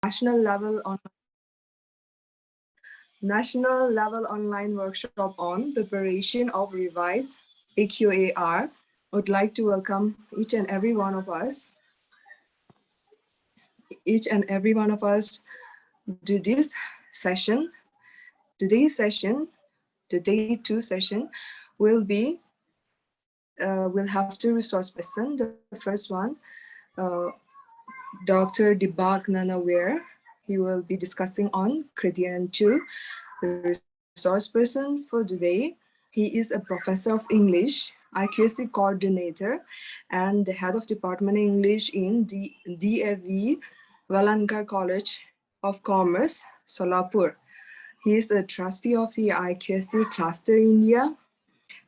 national level online workshop on preparation of revised AQAR. I would like to welcome each and every one of us to this session. Today's session, the day 2 session, will be we'll have 2 resource persons. The first one, Dr. Dibak Nanaware. He will be discussing on Criterion 2. The resource person for today, he is a professor of English, IQAC coordinator, and the head of Department of English in the DAV Walankar College of Commerce, Solapur. He is a trustee of the IQAC Cluster India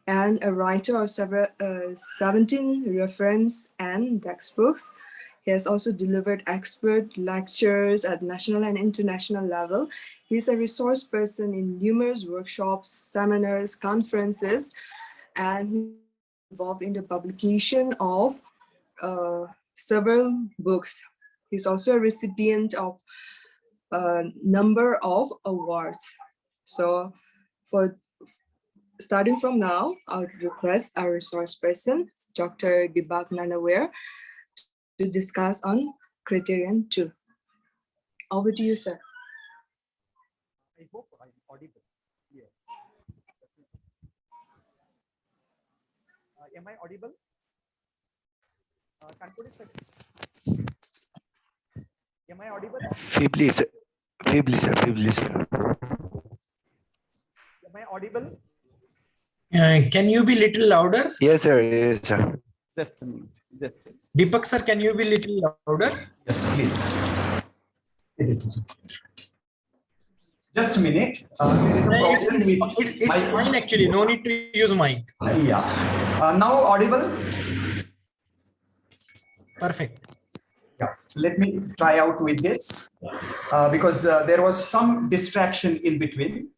and a writer of 17 reference and textbooks. He has also delivered expert lectures at national and international level. He's a resource person in numerous workshops, seminars, conferences, and he's involved in the publication of several books. He's also a recipient of a number of awards. So starting from now, I would request our resource person, Dr. Dibak Nanaware, to discuss on Criterion 2. Over to you, sir. I hope I'm audible. Yeah. Am I audible? Am I audible? Feebly, sir. Am I audible? Can you be little louder? Yes, sir. Yes, sir. Just a minute. Deepak sir, can you be little louder? Yes, please. Just a minute. There is a problem with it's fine actually. No need to use mic. Yeah. Now audible? Perfect. Yeah. Let me try out with this because there was some distraction in between.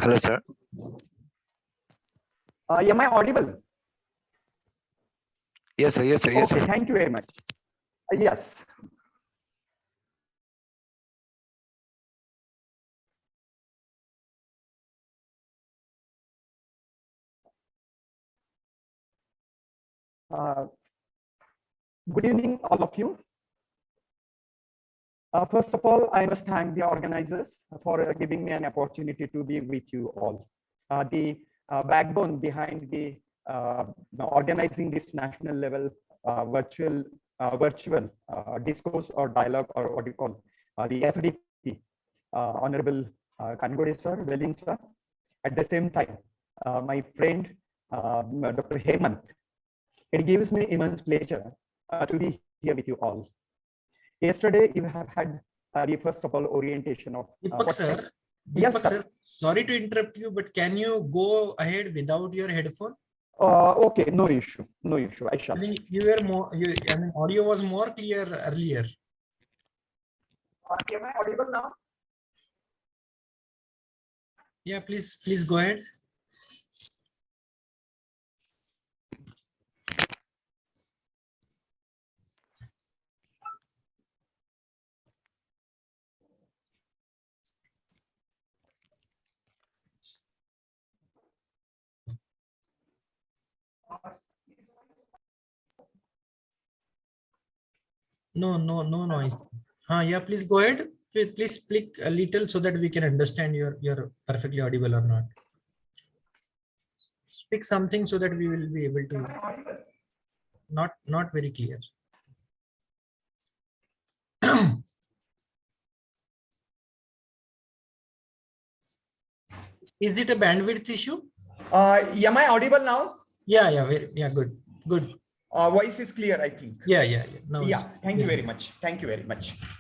Hello, sir. Am I audible? Yes, sir. Yes, sir. Yes, Okay, sir. thank you very much. Yes. Good evening, all of you. First of all, I must thank the organizers for giving me an opportunity to be with you all. The backbone behind the organizing this national level virtual discourse or dialogue, or what you call the FDP, Honorable Kangode sir, Welling sir. At the same time, my friend Dr. Hemant. It gives me immense pleasure to be here with you all. Yesterday, you have had the first of all orientation of Deepak sir. Yes, Deepak sir. Sorry to interrupt you, but can you go ahead without your headphone? Okay, no issue. I shall. I think you were more. Audio was more clear earlier. Am I audible now? Yeah, please go ahead. No noise. Yeah, please go ahead. Please speak a little so that we can understand you're perfectly audible or not. Speak something so that we will be able to. Not very clear. Is it a bandwidth issue? Am I audible now? Yeah, good. Voice is clear, I think. Yeah. No, yeah, thank you very much.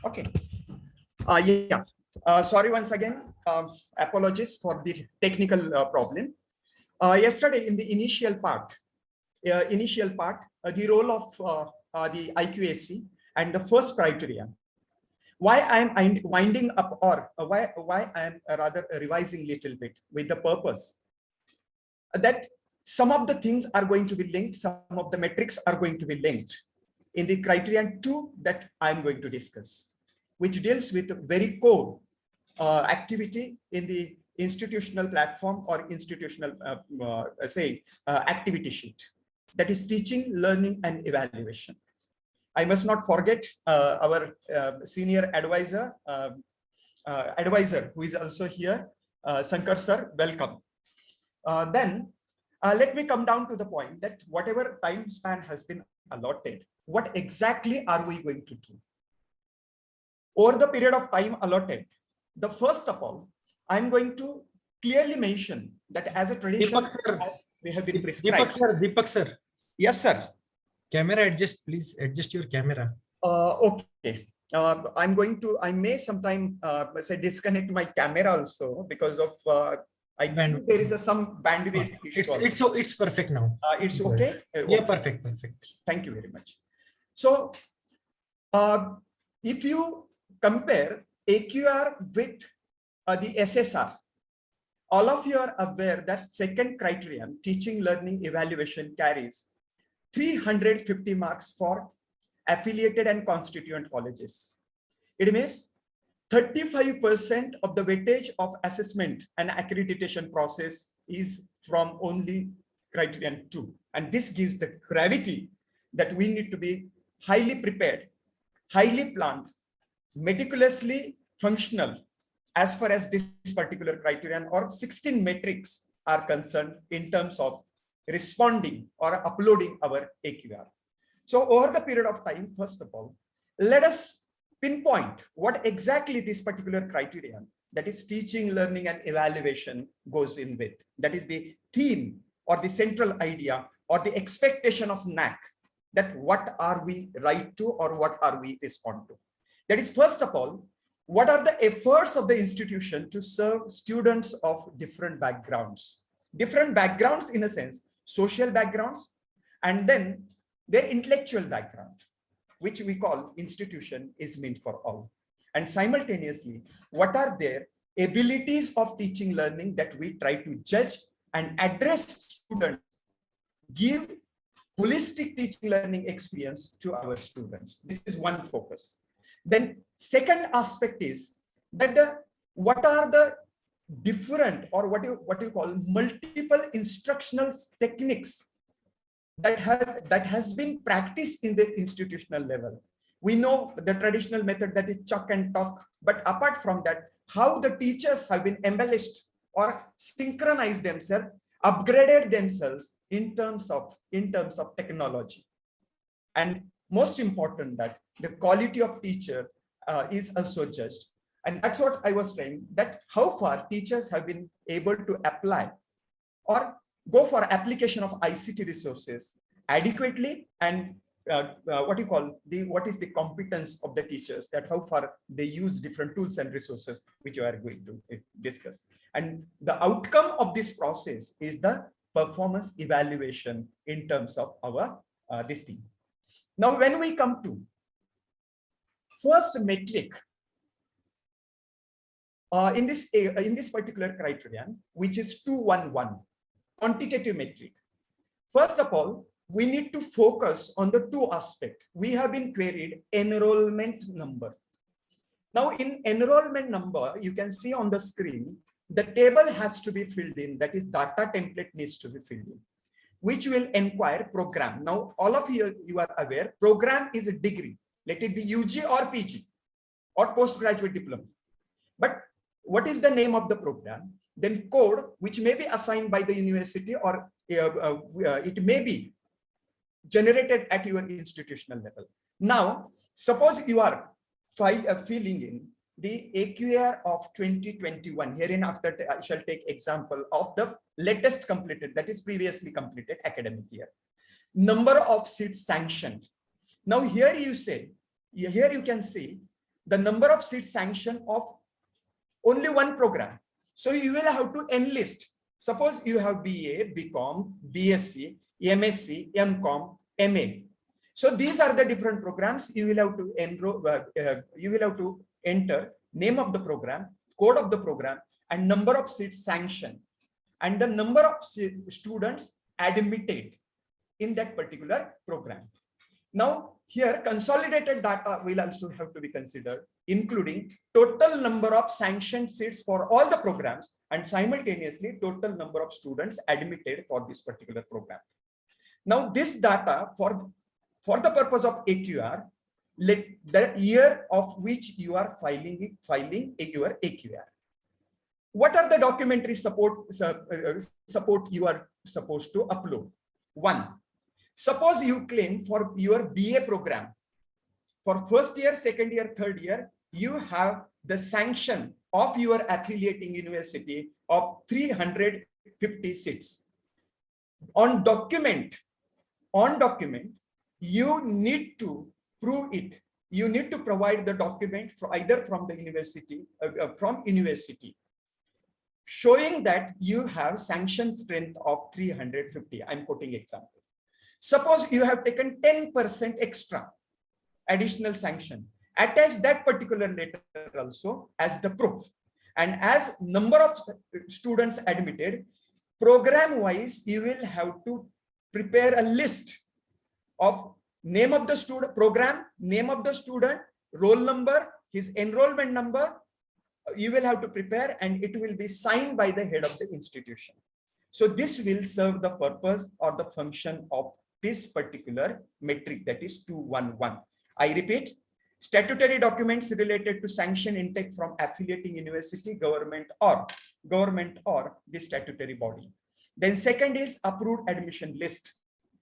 Okay. Sorry once again. Apologies for the technical problem. Yesterday in the initial part, the role of the IQAC and the first criteria. Why I am winding up, or why I am rather revising a little bit with the purpose that some of the things are going to be linked, some of the metrics are going to be linked in the criterion 2 that I am going to discuss, which deals with very core activity in the institutional platform or institutional activity sheet, that is teaching, learning and evaluation. I must not forget our senior advisor who is also here, Sankar sir, welcome. Then let me come down to the point that whatever time span has been allotted, what exactly are we going to do? Over the period of time allotted, the first of all, I'm going to clearly mention that as a tradition, Deepak sir, we have been prescribed. Deepak sir. Yes, sir. Camera adjust, please adjust your camera. Okay. I may sometime disconnect my camera also because of I think there is some bandwidth issue. It's perfect now. It's okay. Yeah, perfect. Thank you very much. So, if you compare AQR with the SSR, all of you are aware that second criterion, teaching, learning, evaluation, carries 350 marks for affiliated and constituent colleges. It means 35% of the weightage of assessment and accreditation process is from only criterion 2. And this gives the gravity that we need to be highly prepared, highly planned, meticulously functional as far as this particular criterion or 16 metrics are concerned in terms of responding or uploading our AQR. So over the period of time, first of all, let us pinpoint what exactly this particular criterion, that is teaching, learning and evaluation, goes in with. That is the theme or the central idea or the expectation of NAAC, that what are we right to or what are we respond to. That is, first of all, what are the efforts of the institution to serve students of different backgrounds? Different backgrounds in a sense, social backgrounds, and then their intellectual background, which we call institution is meant for all. And simultaneously, what are their abilities of teaching, learning that we try to judge and address students, give holistic teaching, learning experience to our students. This is one focus. Then second aspect is that what are the different or what you call multiple instructional techniques that has been practiced in the institutional level. We know the traditional method, that is chalk and talk, but apart from that, how the teachers have been embellished or synchronized themselves, upgraded themselves in terms of technology. And most important, that the quality of teacher is also judged. And that's what I was saying, that how far teachers have been able to apply or go for application of ICT resources adequately, and what is the competence of the teachers, that how far they use different tools and resources, which we are going to discuss. And the outcome of this process is the performance evaluation in terms of our this thing. Now, when we come to first metric in this particular criterion, which is 211, quantitative metric. First of all, we need to focus on the two aspects. We have been queried enrollment number. Now, in enrollment number, you can see on the screen, the table has to be filled in, that is data template needs to be filled in, which will inquire program. Now, all of you are aware, program is a degree, let it be UG or PG or postgraduate diploma. But what is the name of the program? Then code, which may be assigned by the university, or it may be generated at your institutional level. Now, suppose you are filling in the AQR of 2021. Hereinafter, I shall take example of the latest completed, that is previously completed academic year. Number of seats sanctioned. Now here you can see the number of seats sanctioned of only one program. So you will have to enlist. Suppose you have BA, BCom, BSc, MSc, MCom, MA. So these are the different programs. You will have to enroll, you will have to enter name of the program, code of the program, and number of seats sanctioned, and the number of students admitted in that particular program. Now, here consolidated data will also have to be considered, including total number of sanctioned seats for all the programs and simultaneously total number of students admitted for this particular program. Now, this data for the purpose of AQR, let the year of which you are filing your AQR. What are the documentary support you are supposed to upload? One, suppose you claim for your BA program, for first year, second year, third year, you have the sanction of your affiliating university of 350 seats. On document, you need to prove it. You need to provide the document either from the university, showing that you have sanction strength of 350. I'm quoting example. Suppose you have taken 10% extra additional sanction. Attach that particular letter also as the proof. And as number of students admitted, program wise, you will have to prepare a list of name of the student, program, name of the student, roll number, his enrollment number. You will have to prepare, and it will be signed by the head of the institution. So this will serve the purpose or the function of this particular metric, that is 211. I repeat, statutory documents related to sanction intake from affiliating university, government or the statutory body. Then second is approved admission list,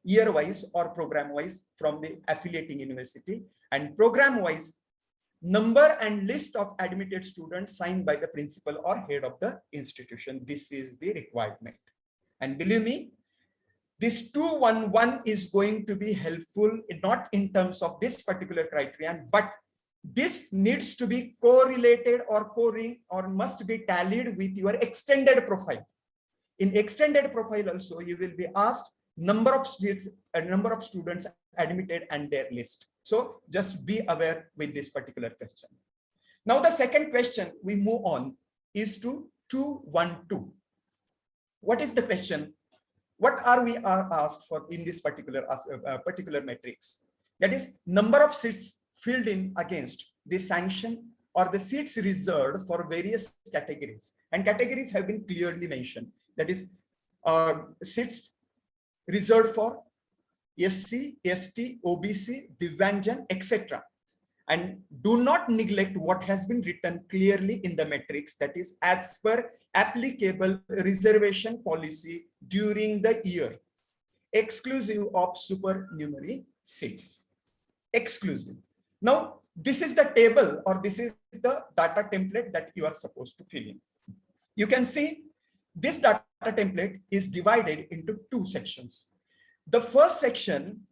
year wise or program wise from the affiliating university, and program wise number and list of admitted students signed by the principal or head of the institution. This is the requirement. And believe me, this 211 is going to be helpful, not in terms of this particular criterion, but this needs to be correlated or must be tallied with your extended profile. In extended profile also, you will be asked number of seats, number of students admitted and their list. So just be aware with this particular question. Now the second question we move on is to 212. What is the question? What are we asked for in this particular matrix? That is number of seats filled in against the sanction or the seats reserved for various categories. And categories have been clearly mentioned. That is seats reserved for SC, ST, OBC, Divyangjan, etc. And do not neglect what has been written clearly in the matrix, that is as per applicable reservation policy during the year, exclusive of supernumerary seats. Exclusive. Now, this is the table or this is the data template that you are supposed to fill in. You can see this data template is divided into two sections. The first section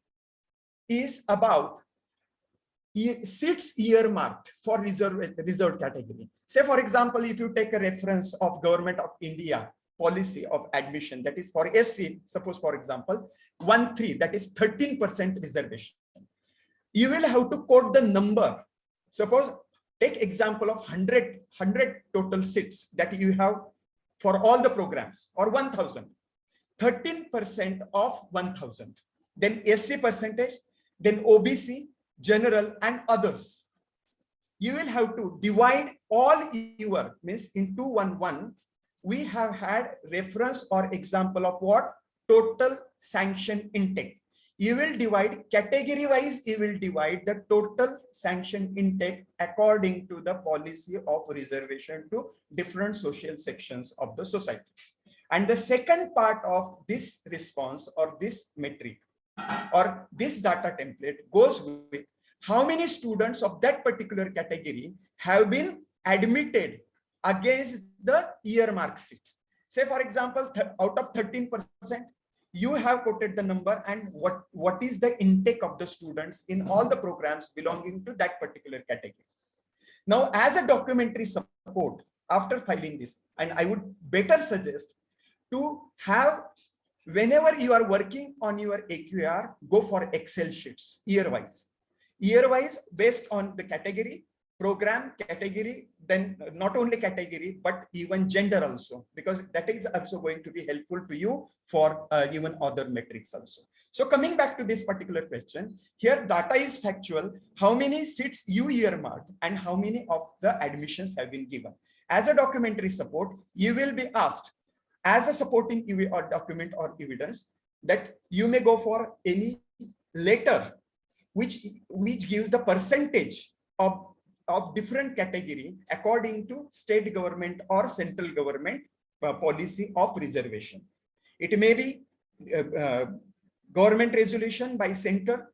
is about seats earmarked for reserved category. Say, for example, if you take a reference of Government of India policy of admission, that is for SC, suppose, for example, 13, that is 13% reservation. You will have to quote the number. Suppose, take example of 100 total seats that you have for all the programs, or 1,000. 13% of 1,000. Then SC percentage, then OBC, general, and others. You will have to divide all your, means in 211, we have had reference or example of what? Total sanction intake. You will divide category wise, you will divide the total sanction intake according to the policy of reservation to different social sections of the society. And the second part of this response or this metric or this data template goes with how many students of that particular category have been admitted against the earmark seat. Say, for example, out of 13%, you have quoted the number and what is the intake of the students in all the programs belonging to that particular category. Now, as a documentary support after filing this, and I would better suggest to have whenever you are working on your AQR, go for Excel sheets, year-wise. Year-wise, based on the category, program category, then not only category, but even gender also, because that is also going to be helpful to you for even other metrics also. So coming back to this particular question, here data is factual, how many seats you earmarked and how many of the admissions have been given. As a documentary support, you will be asked as a supporting or document or evidence that you may go for any letter which gives the percentage of different category according to state government or central government policy of reservation. It may be government resolution by center,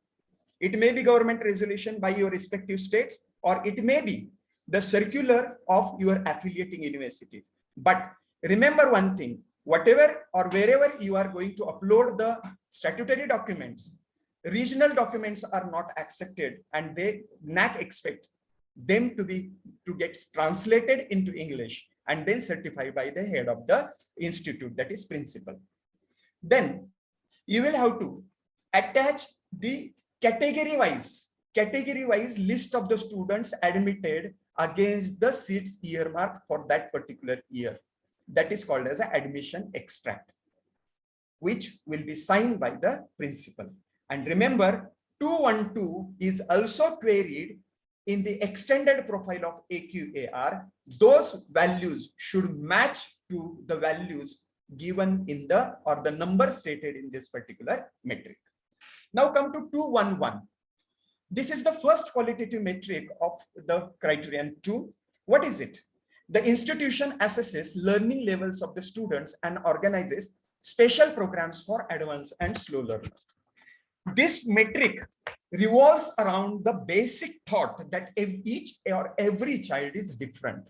it may be government resolution by your respective states, or it may be the circular of your affiliating universities. But remember one thing, whatever or wherever you are going to upload the statutory documents, regional documents are not accepted, and NAC expect them to get translated into English and then certified by the head of the institute, that is principal. Then you will have to attach the category-wise list of the students admitted against the seats earmarked for that particular year. That is called as an admission extract, which will be signed by the principal. And remember, 212 is also queried in the extended profile of AQAR. Those values should match to the values given in the number stated in this particular metric. Now come to 211. This is the first qualitative metric of the criterion 2. What is it? The institution assesses learning levels of the students and organizes special programs for advanced and slow learners. This metric revolves around the basic thought that each or every child is different.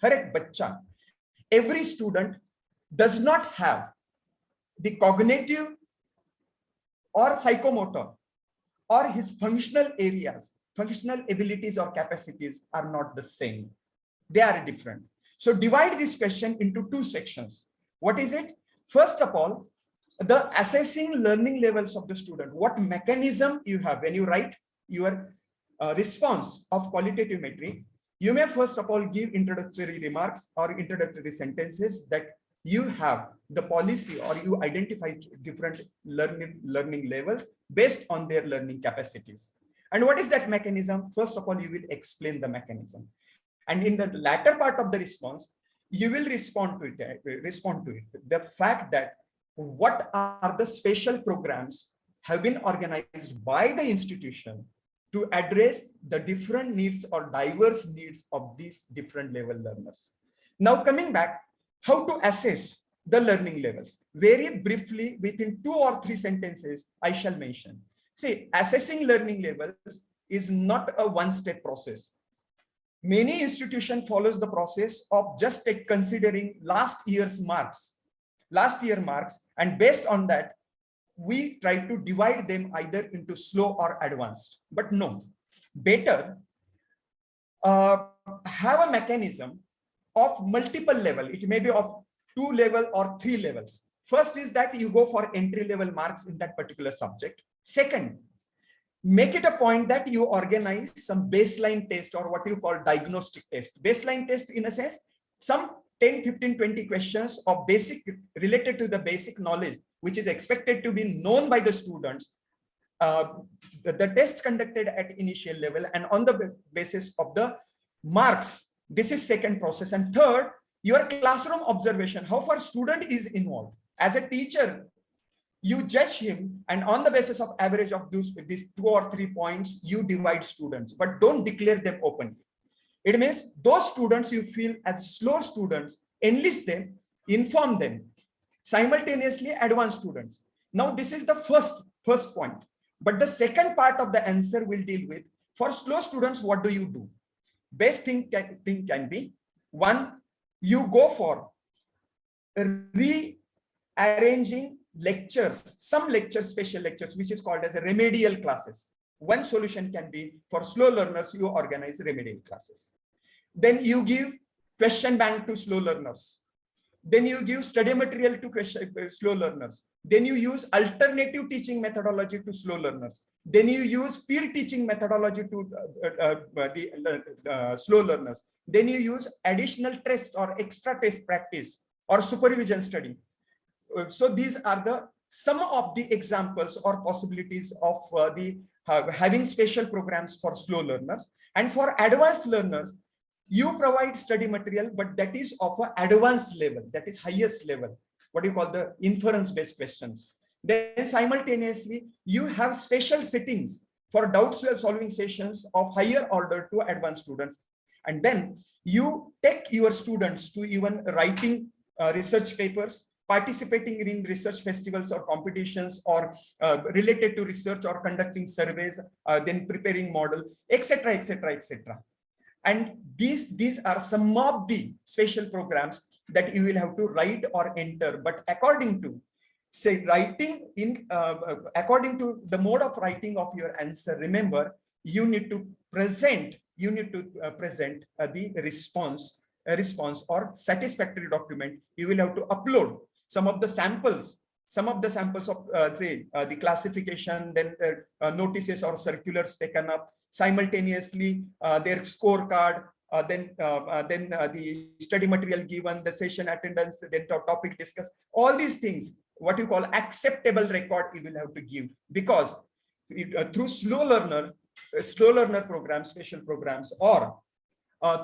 Har ek bachcha, every student does not have the cognitive or psychomotor or his functional areas, functional abilities or capacities are not the same. They are different. So divide this question into two sections. What is it? First of all, the assessing learning levels of the student. What mechanism you have when you write your response of qualitative metric? You may first of all give introductory remarks or introductory sentences that you have the policy or you identify different learning levels based on their learning capacities. And what is that mechanism? First of all, you will explain the mechanism. And in the latter part of the response, you will respond to it. The fact that what are the special programs have been organized by the institution to address the different needs or diverse needs of these different level learners. Now coming back, how to assess the learning levels? Very briefly, within 2 or 3 sentences, I shall mention. See, assessing learning levels is not a one-step process. Many institutions follows the process of just considering last year marks, and based on that, we try to divide them either into slow or advanced. But no, better have a mechanism of multiple level. It may be of 2 level or 3 levels. First is that you go for entry level marks in that particular subject. Second, make it a point that you organize some baseline test or what you call diagnostic test. Baseline test in a sense, some 10, 15, 20 questions of basic related to the basic knowledge, which is expected to be known by the students. The test conducted at initial level and on the basis of the marks. This is second process. And third, your classroom observation, how far student is involved. As a teacher, you judge him, and on the basis of average of these 2 or 3 points, you divide students, but don't declare them openly. It means those students you feel as slow students, enlist them, inform them. Simultaneously, advanced students. Now, this is the first point. But the second part of the answer will deal with, for slow students, what do you do? Best thing can be, one, you go for rearranging lectures, some lectures, special lectures, which is called as a remedial classes. One solution can be for slow learners, you organize remedial classes. Then you give question bank to slow learners. Then you give study material to slow learners. Then you use alternative teaching methodology to slow learners. Then you use peer teaching methodology to slow learners. Then you use additional test or extra test practice or supervision study. So these are some of the examples or possibilities of having special programs for slow learners. And for advanced learners, you provide study material, but that is of an advanced level, that is highest level, what you call the inference-based questions. Then simultaneously, you have special settings for doubt-solving sessions of higher order to advanced students. And then you take your students to even writing research papers, participating in research festivals or competitions, or related to research, or conducting surveys, then preparing model, etc., etc., etc. And these are some of the special programs that you will have to write or enter. But according to, say, writing in, according to the mode of writing of your answer, remember, you need to present the response or satisfactory document. You will have to upload some of the samples of the classification, then notices or circulars taken up, simultaneously their scorecard, then the study material given, the session attendance, then topic discussed, all these things, what you call acceptable record, you will have to give, because through slow learner programs, special programs, or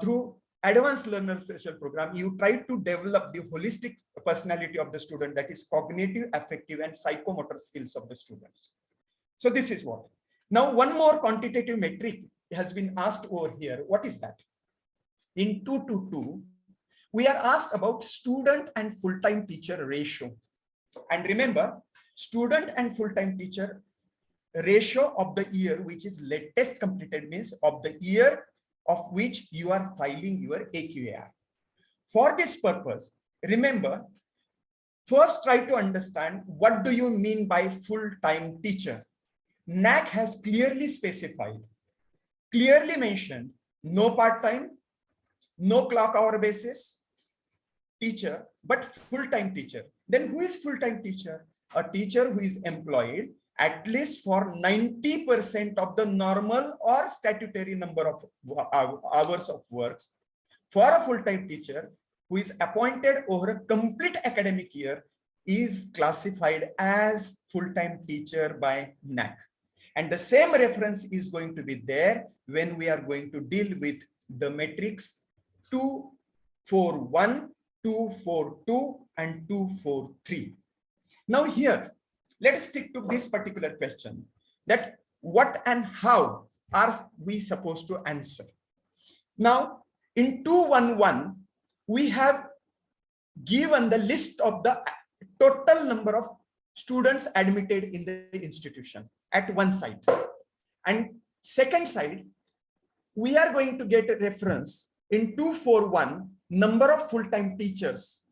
through advanced learner special program, you try to develop the holistic personality of the student, that is cognitive, affective, and psychomotor skills of the students. So this is what. Now, one more quantitative metric has been asked over here. What is that? In 222, we are asked about student and full-time teacher ratio. And remember, student and full-time teacher ratio of the year, which is latest completed, means of the year of which you are filing your AQAR. For this purpose, remember, first try to understand what do you mean by full-time teacher. NAAC has clearly specified, clearly mentioned, no part-time, no clock hour basis teacher, but full-time teacher. Then who is full-time teacher? A teacher who is employed at least for 90% of the normal or statutory number of hours of works. For a full-time teacher who is appointed over a complete academic year is classified as full-time teacher by NAAC. And the same reference is going to be there when we are going to deal with the metrics 241, 242, and 243. Now here, let's stick to this particular question, that what and how are we supposed to answer? Now, in 211, we have given the list of the total number of students admitted in the institution at one side. And second side, we are going to get a reference in 241, number of full-time teachers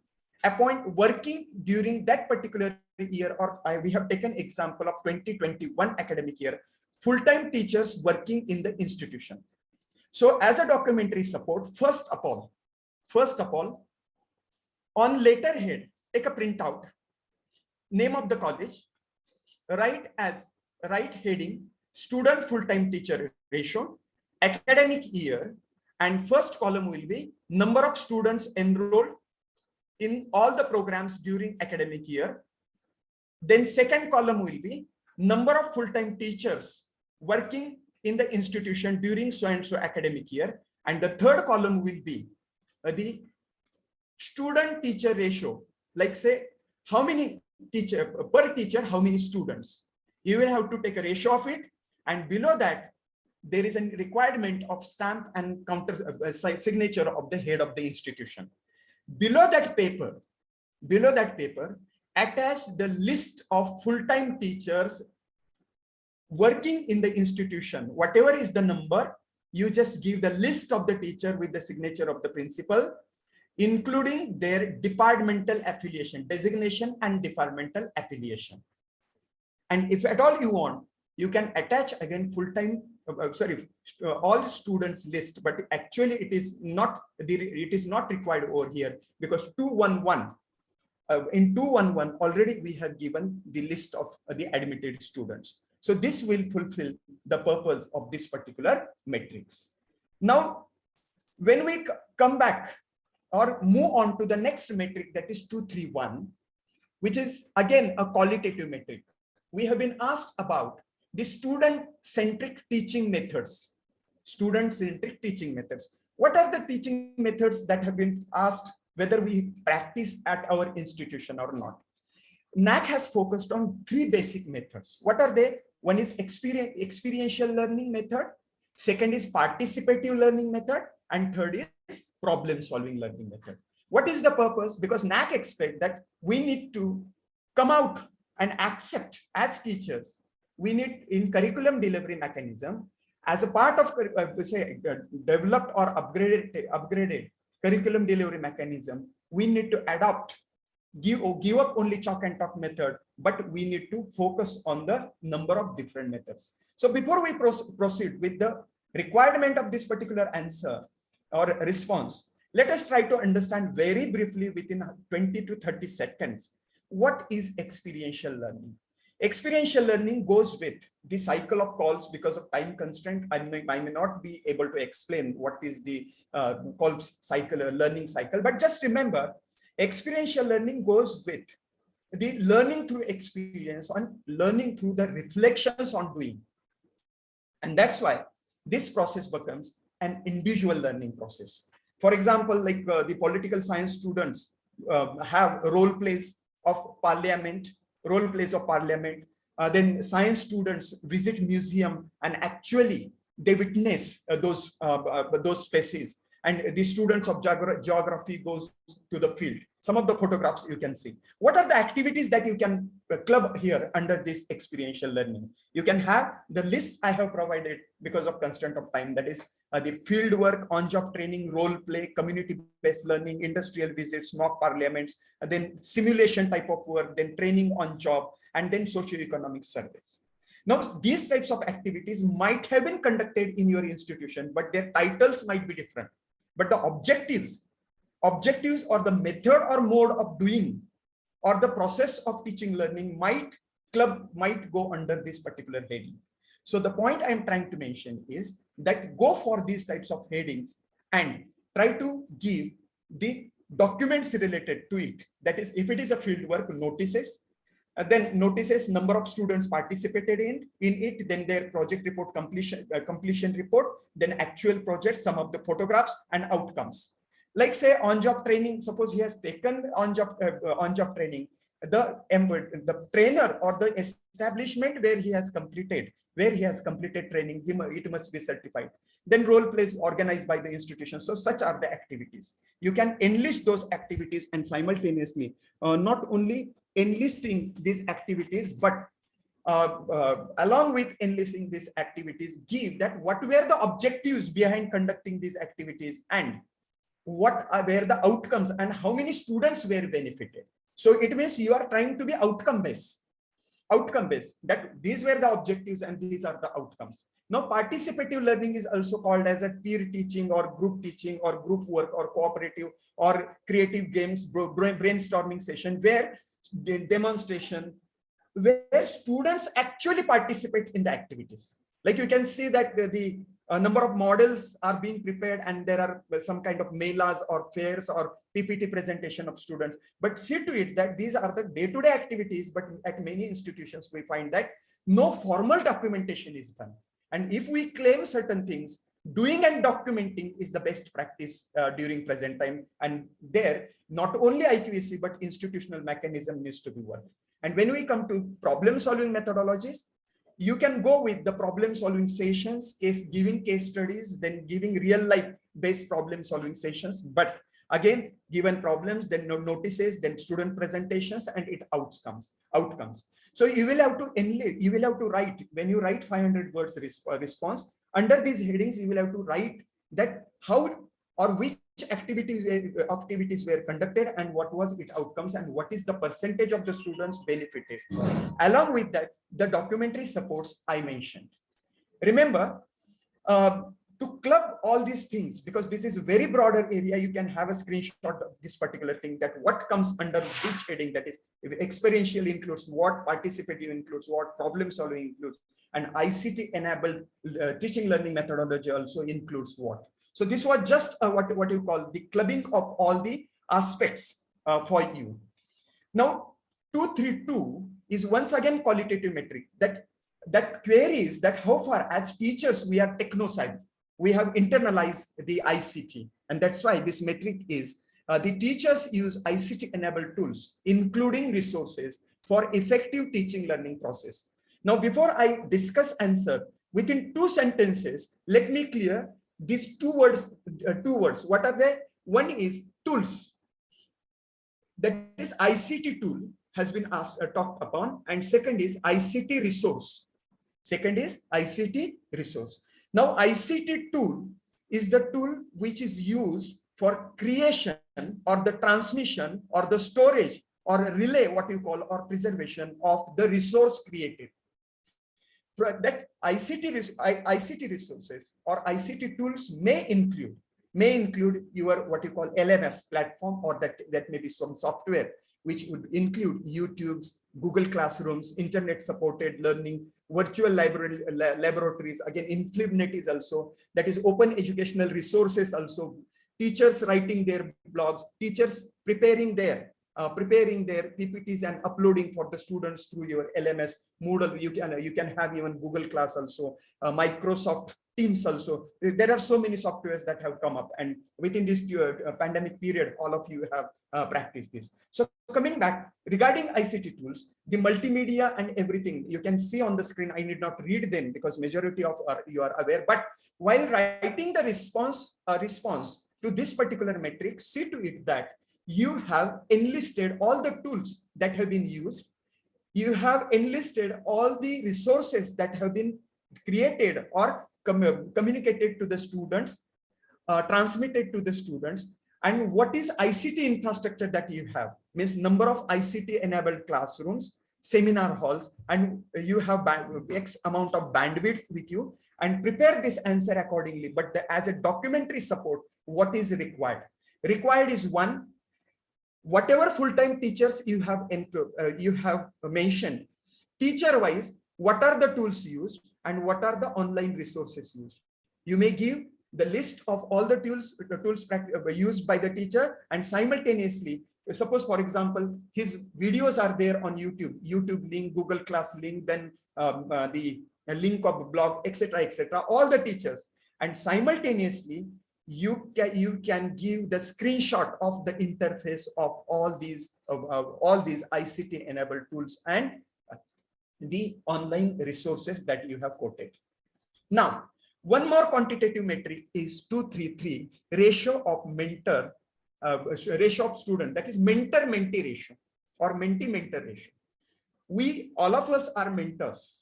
working during that particular year, or we have taken example of 2021 academic year, full-time teachers working in the institution. So as a documentary support, first of all, on letterhead, take a printout, name of the college, write heading, student full-time teacher ratio, academic year, and first column will be number of students enrolled in all the programs during academic year. Then second column will be number of full-time teachers working in the institution during so-and-so academic year. And the third column will be the student-teacher ratio, like say, how many per teacher, how many students. You will have to take a ratio of it. And below that, there is a requirement of stamp and counter signature of the head of the institution. Below that paper, attach the list of full-time teachers working in the institution. Whatever is the number, you just give the list of the teacher with the signature of the principal, including their departmental affiliation, designation and departmental affiliation. And if at all you want, you can attach again full-time, all students list, but actually it is not required over here, because 211 in 211 already we have given the list of the admitted students. So this will fulfill the purpose of this particular matrix. Now, when we come back or move on to the next metric, that is 231, which is again a qualitative metric. We have been asked about the student-centric teaching methods. Student-centric teaching methods. What are the teaching methods that have been asked whether we practice at our institution or not? NAAC has focused on 3 basic methods. What are they? One is experiential learning method. Second is participative learning method. And third is problem-solving learning method. What is the purpose? Because NAAC expects that we need to come out and accept as teachers, we need in curriculum delivery mechanism as a part of developed or upgraded curriculum delivery mechanism, we need to adopt, give up only chalk and talk method, but we need to focus on the number of different methods. So before we proceed with the requirement of this particular answer or response, let us try to understand very briefly within 20 to 30 seconds, what is experiential learning? Experiential learning goes with the cycle of calls. Because of time constraint, I may not be able to explain what is the calls cycle, learning cycle, but just remember, experiential learning goes with the learning through experience and learning through the reflections on doing. And that's why this process becomes an individual learning process. For example, like the political science students have role plays of parliament, then science students visit museum and actually they witness those spaces. And the students of geography goes to the field. Some of the photographs you can see. What are the activities that you can club here under this experiential learning? You can have the list I have provided because of constraint of time. That is the field work, on-job training, role play, community-based learning, industrial visits, mock parliaments, then simulation type of work, then training on job, and then socioeconomic surveys. Now, these types of activities might have been conducted in your institution, but their titles might be different. But the objectives or the method or mode of doing or the process of teaching learning might go under this particular heading. So the point I'm trying to mention is that go for these types of headings and try to give the documents related to it. That is, if it is a field work, notices, then notices number of students participated in it, then their project report completion report, then actual projects, some of the photographs and outcomes. Like say on-job training, suppose he has taken on-job training, the trainer or the establishment where he has completed training, it must be certified. Then role plays organized by the institution. So such are the activities. You can enlist those activities and simultaneously not only enlisting these activities, but along with enlisting these activities, give that what were the objectives behind conducting these activities and what were the outcomes and how many students were benefited. So it means you are trying to be outcome based, that these were the objectives and these are the outcomes. Now, participative learning is also called as a peer teaching or group group work or cooperative or creative games, brainstorming session, where the demonstration, where students actually participate in the activities. Like you can see that the number of models are being prepared and there are some kind of melas or fairs or PPT presentation of students. But see to it that these are the day-to-day activities, but at many institutions we find that no formal documentation is done. And if we claim certain things, doing and documenting is the best practice during present time. And there, not only IQAC, but institutional mechanism needs to be worked. And when we come to problem-solving methodologies, you can go with the problem-solving sessions, giving case studies, then giving real-life based problem-solving sessions. But again, given problems, then notices, then student presentations, and it outcomes. So you will have to write, when you write 500 words response, under these headings, you will have to write that how or which activities were conducted and what was its outcomes and what is the percentage of the students benefited. Along with that, the documentary supports I mentioned. Remember, to club all these things, because this is a very broader area, you can have a screenshot of this particular thing, that what comes under which heading, that is experiential includes what, participative includes what, problem solving includes, and ICT enabled teaching learning methodology also includes what. So this was just what you call the clubbing of all the aspects for you. Now 232 is once again qualitative metric that queries that how far as teachers we are techno-savvy, we have internalized the ICT, and that's why this metric is the teachers use ICT enabled tools including resources for effective teaching learning process. Now before I discuss answer within 2 sentences, let me clear these two words. What are they? One is tools, that is ICT tool has been talked upon, and second is ICT resource. Now ICT tool is the tool which is used for creation or the transmission or the storage or relay, what you call, or preservation of the resource created. That ICT resources or ICT tools may include your what you call LMS platform, or that may be some software which would include YouTube's, Google Classrooms, internet supported learning, virtual laboratories, again InflubeNet is also, that is open educational resources also, teachers writing their blogs, teachers preparing their PPTs and uploading for the students through your LMS, Moodle. You can have even Google Class also, Microsoft Teams also. There are so many softwares that have come up, and within this pandemic period, all of you have practiced this. So coming back regarding ICT tools, the multimedia and everything you can see on the screen. I need not read them because majority of you are aware. But while writing the response to this particular metric, see to it that you have enlisted all the tools that have been used. You have enlisted all the resources that have been created or communicated to the students, transmitted to the students, and what is ICT infrastructure that you have, means number of ICT enabled classrooms, seminar halls, and you have X amount of bandwidth with you, and prepare this answer accordingly. But as a documentary support, what is required? Required is one, whatever full-time teachers you have mentioned, teacher-wise, what are the tools used and what are the online resources used? You may give the list of all the tools used by the teacher, and simultaneously, suppose for example, his videos are there on YouTube link, Google Class link, then the link of blog, etc., all the teachers, and simultaneously you can give the screenshot of the interface of all these ICT enabled tools and the online resources that you have quoted. Now, one more quantitative metric is 233, ratio of mentor, ratio of student, that is mentor-mentee ratio or mentee-mentor ratio. All of us are mentors.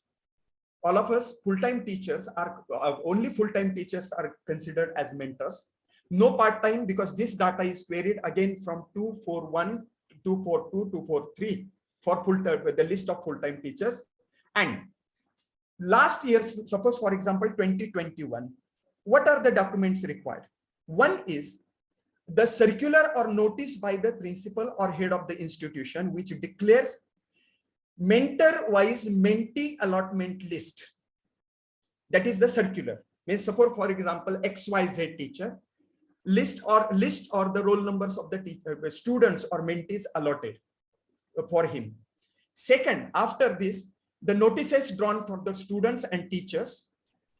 All of us full-time teachers are, only full-time teachers are considered as mentors. No part-time, because this data is queried again from 241, 242, 243 for full-time, the list of full-time teachers. And last year, suppose for example, 2021, what are the documents required? One is the circular or notice by the principal or head of the institution, which declares mentor-wise mentee allotment list. That is the circular. Means suppose for example, XYZ teacher, list or the roll numbers of the students or mentees allotted for him. Second, after this, the notices drawn for the students and teachers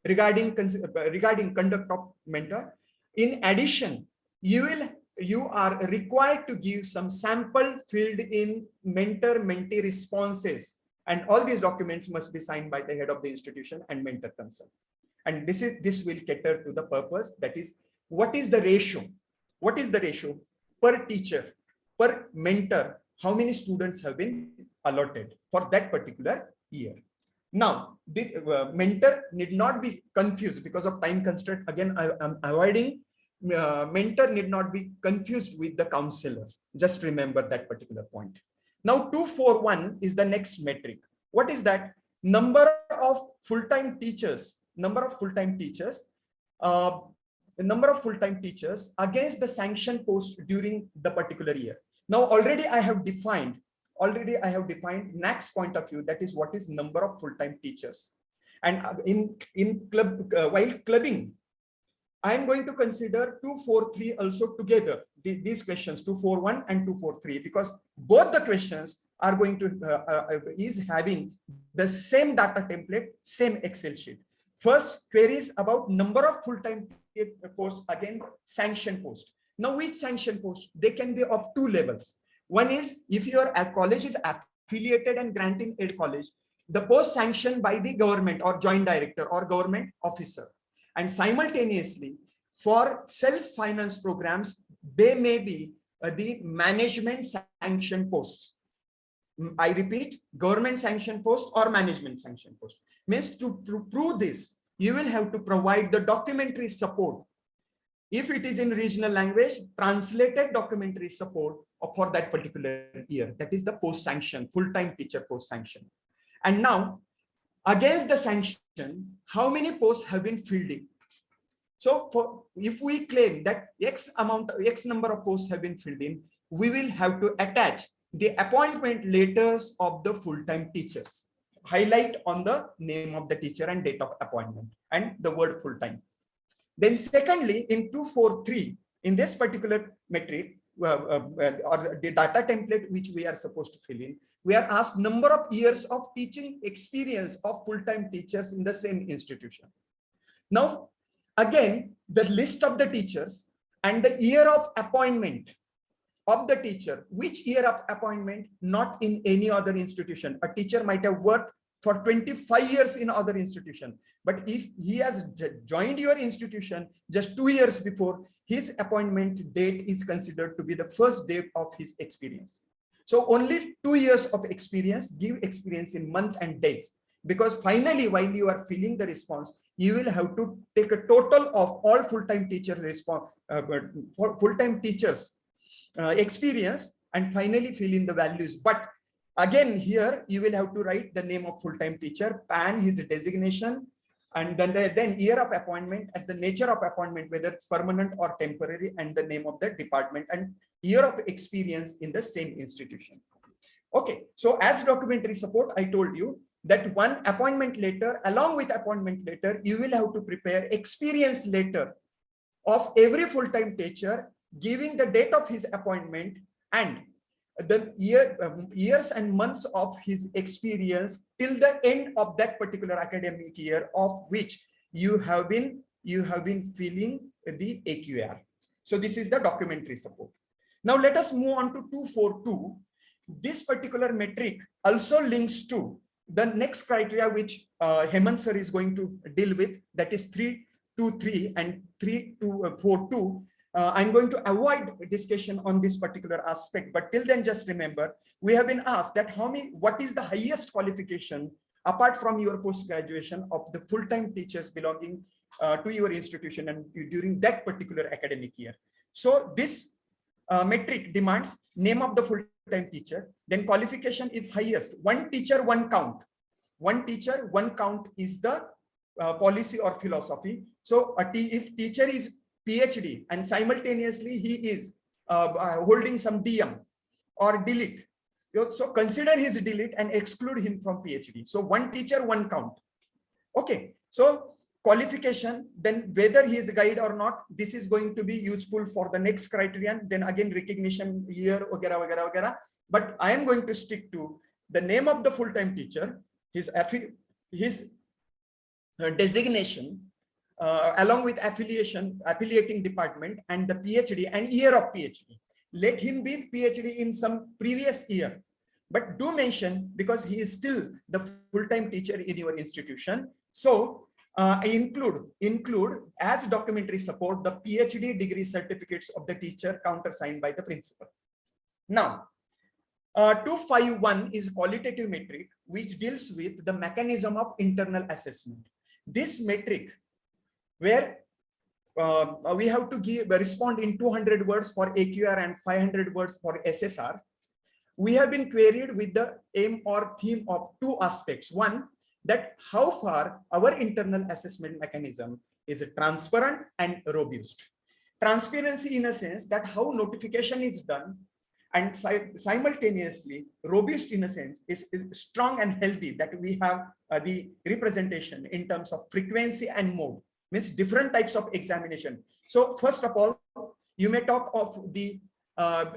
regarding conduct of mentor. In addition, you are required to give some sample filled in mentor-mentee responses, and all these documents must be signed by the head of the institution and mentor concerned. And this will cater to the purpose, that is, what is the ratio? What is the ratio per teacher, per mentor? How many students have been allotted for that particular year? Now, the mentor need not be confused because of time constraint. Again, I am avoiding mentor need not be confused with the counselor. Just remember that particular point. Now, 241 is the next metric. What is that? Number of full-time teachers the number of full-time teachers against the sanction post during the particular year. Now, already I have defined NAAC's point of view, that is what is number of full-time teachers. And while clubbing, I am going to consider 243 also together, these questions 241 and 243, because both the questions are going to is having the same data template, same Excel sheet. First, queries about number of full-time posts against sanction post. Now, which sanction post? They can be of two levels. One is if your college is affiliated and granting aid college, the post sanctioned by the government or joint director or government officer. And simultaneously, for self-finance programs, they may be the management sanction posts. I repeat, government sanction post or management sanction post. Means to prove this, you will have to provide the documentary support. If it is in regional language, translated documentary support for that particular year. That is the post-sanction, full-time teacher post-sanction. And now, against the sanction, how many posts have been filled in? So if we claim that X number of posts have been filled in, we will have to attach the appointment letters of the full-time teachers. Highlight on the name of the teacher and date of appointment and the word full-time. Then secondly, in 243, in this particular metric, or the data template which we are supposed to fill in, we are asked number of years of teaching experience of full-time teachers in the same institution. Now, again, the list of the teachers and the year of appointment of the teacher. Which year of appointment? Not in any other institution. A teacher might have worked for 25 years in other institution, but if he has joined your institution just 2 years before, his appointment date is considered to be the first day of his experience. So only 2 years of experience, give experience in month and days, because finally, while you are filling the response, you will have to take a total of all full-time teacher response, full-time teachers experience, and finally fill in the values. But again, here you will have to write the name of full-time teacher, PAN, his designation, and then year of appointment and the nature of appointment, whether permanent or temporary, and the name of the department and year of experience in the same institution. Okay, so as documentary support, I told you that one appointment letter, along with appointment letter, you will have to prepare experience letter of every full-time teacher, giving the date of his appointment and the years and months of his experience till the end of that particular academic year of which you have been filling the AQR. So this is the documentary support. Now let us move on to 242. This particular metric also links to the next criteria which Hemant sir is going to deal with, that is 323 and 3242. I'm going to avoid discussion on this particular aspect, but till then, just remember, we have been asked that what is the highest qualification apart from your post-graduation of the full-time teachers belonging to your institution and during that particular academic year. So this metric demands name of the full-time teacher, then qualification if highest, one teacher, one count. One teacher, one count is the policy or philosophy. So if teacher is PhD and simultaneously he is holding some DM or delete, so consider his delete and exclude him from PhD. So one teacher, one count. Okay, so qualification, then whether he is a guide or not, this is going to be useful for the next criterion. Then again, recognition year, vagara, vagara, vagara. But I am going to stick to the name of the full-time teacher, his designation, along with affiliating department, and the PhD and year of PhD. Let him be PhD in some previous year, but do mention, because he is still the full-time teacher in your institution. So include as documentary support the PhD degree certificates of the teacher countersigned by the principal. Now, 251 is qualitative metric which deals with the mechanism of internal assessment. This metric, where we have to respond in 200 words for AQR and 500 words for SSR, we have been queried with the aim or theme of two aspects. One, that how far our internal assessment mechanism is transparent and robust. Transparency in a sense that how notification is done, and simultaneously robust in a sense is strong and healthy, that we have the representation in terms of frequency and mode, means different types of examination. So first of all, you may talk of the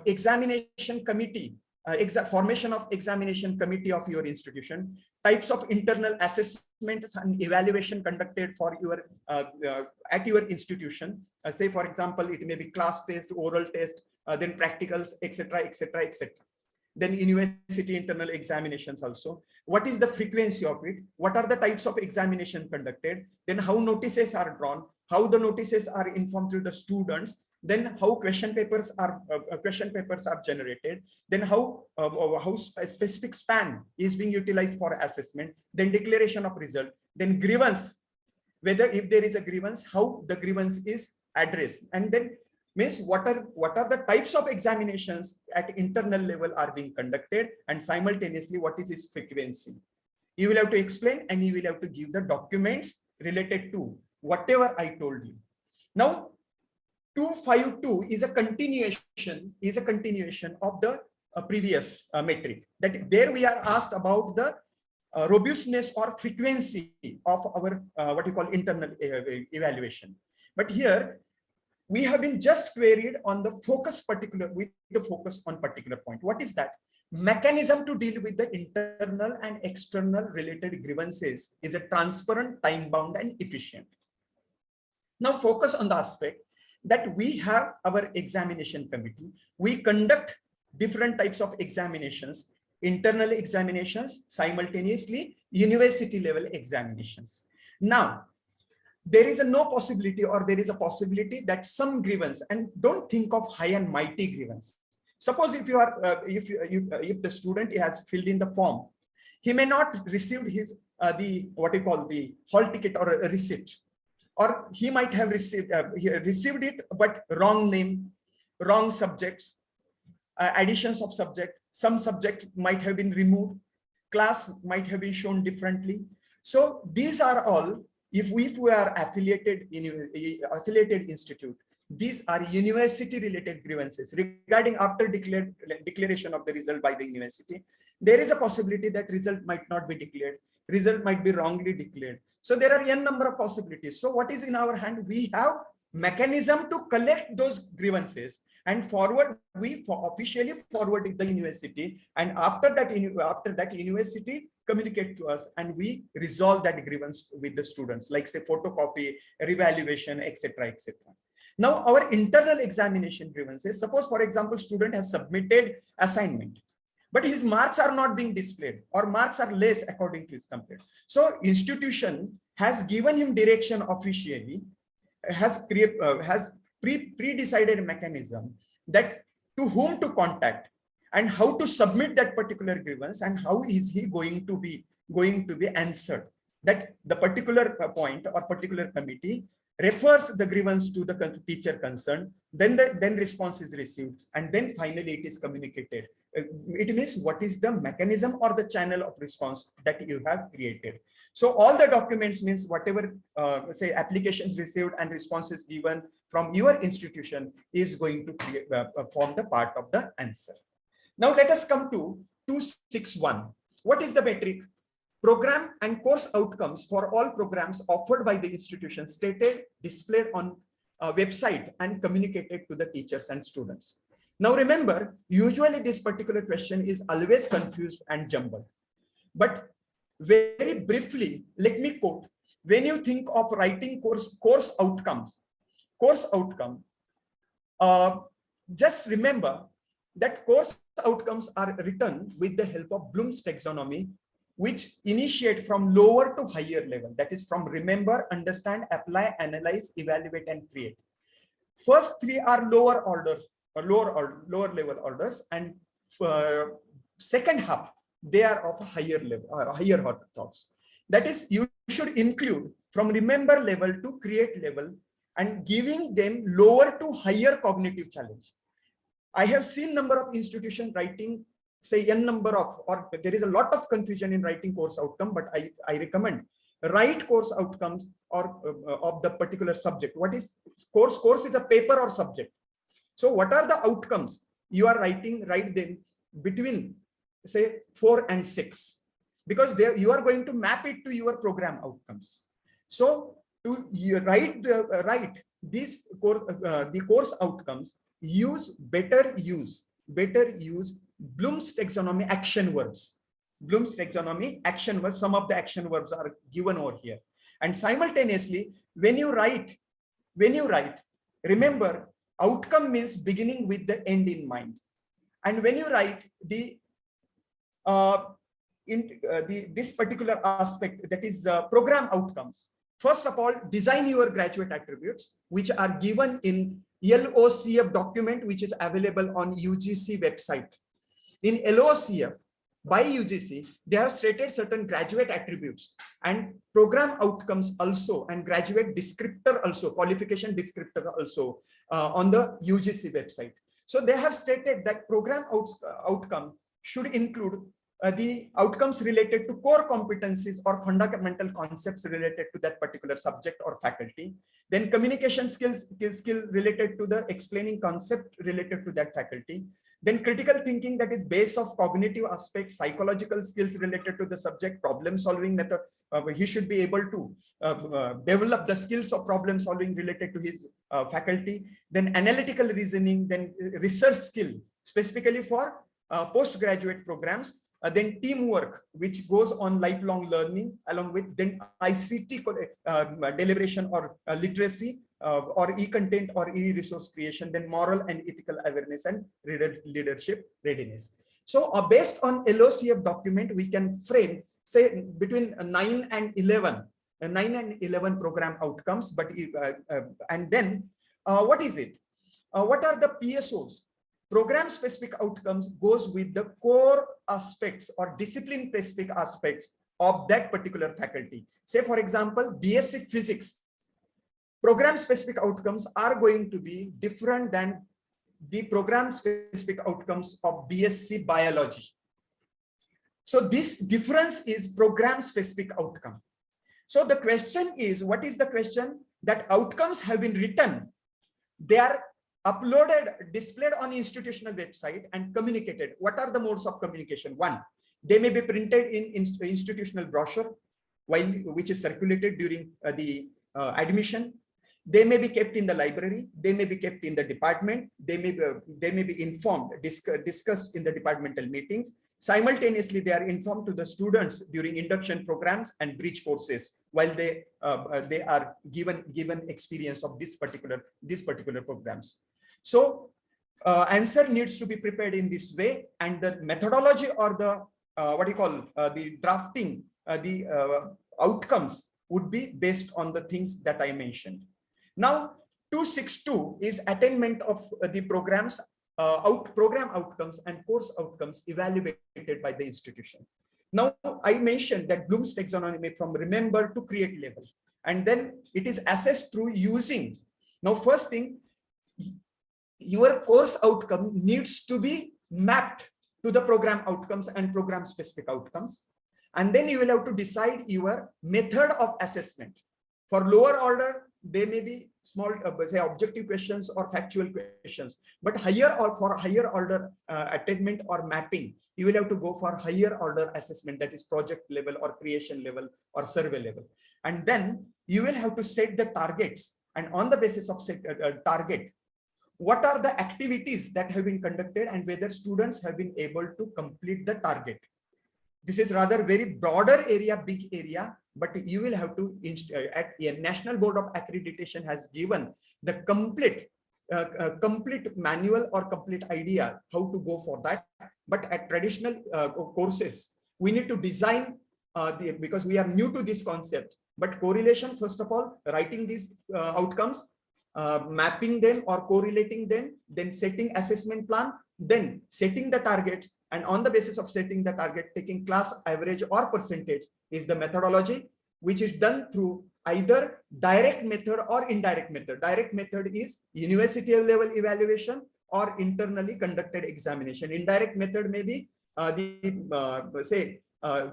examination committee, formation of examination committee of your institution, types of internal assessments and evaluation conducted for your at your institution. Say for example, it may be class test, oral test, then practicals, etc., etc., etc. Then university internal examinations also. What is the frequency of it? What are the types of examination conducted? Then how notices are drawn? How the notices are informed to the students? Then how question papers are generated? Then how a specific span is being utilized for assessment? Then declaration of result. Then grievance. Whether if there is a grievance, how the grievance is addressed, and then means what are the types of examinations at internal level are being conducted, and simultaneously what is its frequency. You will have to explain, and you will have to give the documents related to whatever I told you. Now 252 is a continuation of the previous metric. That there we are asked about the robustness or frequency of our what you call internal evaluation. But here we have been just queried on the focus with the focus on particular point. What is that? Mechanism to deal with the internal and external related grievances is a transparent, time-bound, and efficient. Now focus on the aspect that we have our examination committee. We conduct different types of examinations, internal examinations, simultaneously university level examinations. Now, there is no possibility, or there is a possibility that some grievance, and don't think of high and mighty grievance. Suppose if you are if the student has filled in the form, he may not receive his the what you call the hall ticket or a receipt, or he might have received it but wrong name, wrong subjects, additions of subject, some subject might have been removed, class might have been shown differently. So these are all, if we are affiliated institute, these are university related grievances regarding after declaration of the result by the university. There is a possibility that result might not be declared, result might be wrongly declared. So there are n number of possibilities. So what is in our hand? We have mechanism to collect those grievances and officially forward it the university, and after that university communicate to us, and we resolve that grievance with the students, like say photocopy, revaluation, etc., etc. Now our internal examination grievances, suppose for example student has submitted assignment, but his marks are not being displayed, or marks are less according to his complaint. So institution has given him direction officially, has pre-decided mechanism that to whom to contact and how to submit that particular grievance, and how is he going to be answered. That the particular point or particular committee refers the grievance to the teacher concerned, then response is received, and then finally it is communicated. It means what is the mechanism or the channel of response that you have created. So all the documents means whatever say applications received and responses given from your institution is going to create, form the part of the answer. Now let us come to 261. What is the metric? Program and course outcomes for all programs offered by the institution stated, displayed on a website and communicated to the teachers and students. Now remember, usually this particular question is always confused and jumbled. But very briefly, let me quote. When you think of writing course outcome, just remember that course outcomes are written with the help of Bloom's taxonomy, which initiate from lower to higher level. That is from remember, understand, apply, analyze, evaluate, and create. First three are lower order, or lower level orders, and second half they are of a higher level or higher order thoughts. That is, you should include from remember level to create level, and giving them lower to higher cognitive challenge. I have seen number of institutions writing say n number of, or there is a lot of confusion in writing course outcome, but I recommend write course outcomes or of the particular subject. What is course? Course is a paper or subject. So what are the outcomes you are writing? Write them between say 4 and 6, because there you are going to map it to your program outcomes. So to write these the course outcomes, better use Bloom's taxonomy action verbs. Bloom's taxonomy action verbs. Some of the action verbs are given over here. And simultaneously, when you write, remember, outcome means beginning with the end in mind. And when you write this particular aspect, that is program outcomes, first of all, design your graduate attributes, which are given in LOCF document, which is available on UGC website. In LOCF by UGC, they have stated certain graduate attributes and program outcomes also, and graduate descriptor also, qualification descriptor also on the UGC website. So they have stated that program outcome should include the outcomes related to core competencies or fundamental concepts related to that particular subject or faculty. Then communication skills related to the explaining concept related to that faculty. Then critical thinking, that is base of cognitive aspects, psychological skills related to the subject, problem solving method. He should be able to develop the skills of problem solving related to his faculty. Then analytical reasoning, then research skill, specifically for postgraduate programs. Then teamwork, which goes on lifelong learning, along with then ICT deliberation or literacy or e-content or e-resource creation, then moral and ethical awareness and leadership readiness. So based on LOCF document, we can frame, say, between 9 and 11 program outcomes. But and then what is it? What are the PSOs? Program specific outcomes goes with the core aspects or discipline specific aspects of that particular faculty. Say, for example, BSc Physics. Program specific outcomes are going to be different than the program specific outcomes of BSc Biology. So this difference is program specific outcome. So the question is, what is the question? That outcomes have been written. They are uploaded, displayed on institutional website and communicated. What are the modes of communication? One, they may be printed in institutional brochure, which is circulated during the admission. They may be kept in the library. They may be kept in the department. They may be informed, discussed in the departmental meetings. Simultaneously, they are informed to the students during induction programs and bridge courses while they are given experience of this particular programs. So answer needs to be prepared in this way, and the methodology or the the drafting, the outcomes would be based on the things that I mentioned. Now 262 is attainment of the programs, program outcomes and course outcomes evaluated by the institution. Now I mentioned that Bloom's taxonomy from remember to create level, and then it is assessed through using. Now first thing, your course outcome needs to be mapped to the program outcomes and program specific outcomes. And then you will have to decide your method of assessment. For lower order, they may be small, say objective questions or factual questions, but higher or for higher order attainment or mapping, you will have to go for higher order assessment, that is project level or creation level or survey level. And then you will have to set the targets, and on the basis of target, what are the activities that have been conducted and whether students have been able to complete the target. This is rather very broader area, big area, but you will have to, National Board of Accreditation has given the complete manual or complete idea how to go for that. But at traditional courses, we need to design because we are new to this concept, but correlation, first of all, writing these outcomes, mapping them or correlating them, then setting assessment plan, then setting the targets, and on the basis of setting the target, taking class average or percentage is the methodology, which is done through either direct method or indirect method. Direct method is university level evaluation or internally conducted examination. Indirect method may be say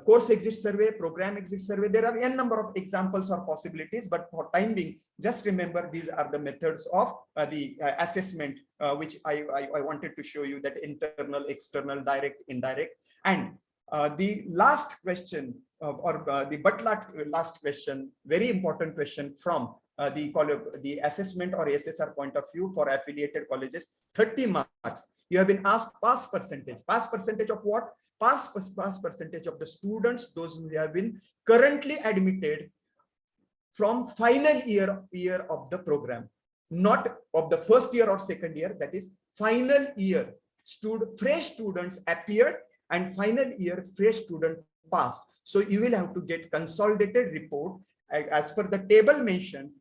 course exit survey, program exit survey. There are n number of examples or possibilities, but for time being, just remember these are the methods of the assessment, which I wanted to show you, that internal, external, direct, indirect. And the last question, last question, very important question from the assessment or ASSR point of view for affiliated colleges, 30 marks. You have been asked pass percentage. Pass percentage of what? Pass percentage of the students, those who have been currently admitted from final year of the program, not of the first year or second year, that is final year. Fresh students appeared and final year fresh student passed. So you will have to get consolidated report as per the table mentioned,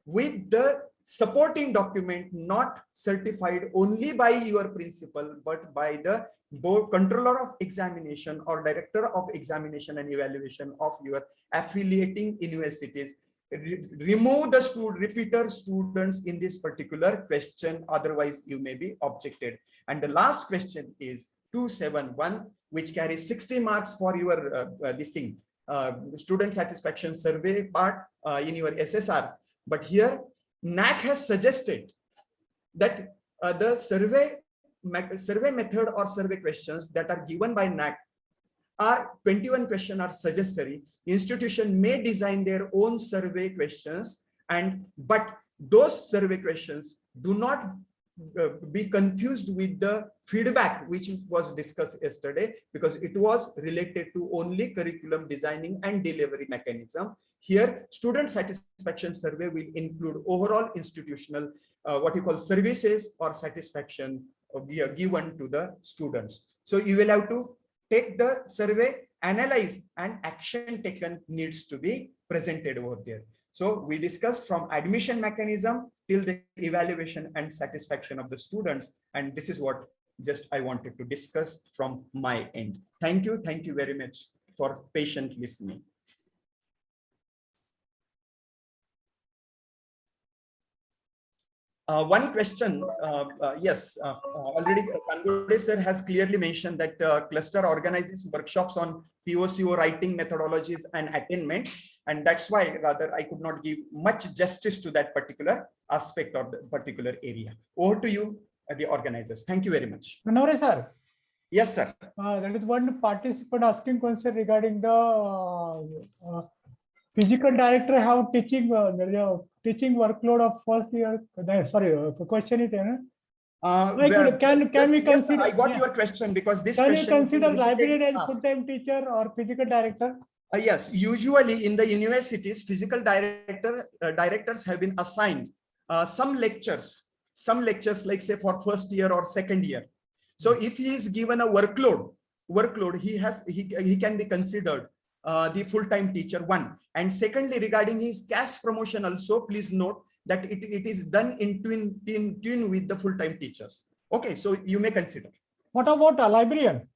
with the supporting document not certified only by your principal, but by the board controller of examination or director of examination and evaluation of your affiliating universities. Remove the repeater students in this particular question, otherwise you may be objected. And the last question is 271, which carries 60 marks for your student satisfaction survey part in your SSR. But here NAAC has suggested that the survey method or survey questions that are given by NAAC are 21 questions are suggestory. Institution may design their own survey questions, but those survey questions do not be confused with the feedback which was discussed yesterday, because it was related to only curriculum designing and delivery mechanism. Here, student satisfaction survey will include overall institutional what you call services or satisfaction given to the students. So you will have to take the survey, analyze, and action taken needs to be presented over there. So we discussed from admission mechanism till the evaluation and satisfaction of the students. And this is what just I wanted to discuss from my end. Thank you. Thank you very much for patient listening. One question, yes, already Kangode sir has clearly mentioned that cluster organizes workshops on POCO writing methodologies and attainment, and that's why rather I could not give much justice to that particular aspect of the particular area. Over to you, the organizers. Thank you very much. Manore sir. Yes, sir. There is one participant asking question regarding the physical director have teaching teaching workload of first year. Sorry, the question is can we consider? I got your question, because this can question. Can you consider librarian as full-time teacher or physical director? Yes, usually in the universities, physical directors have been assigned some lectures like say for first year or second year. So if he is given a workload, he can be considered the full-time teacher, one. And secondly, regarding his caste promotion also, please note that it is done in tune with the full-time teachers. Okay, so you may consider. What about a librarian?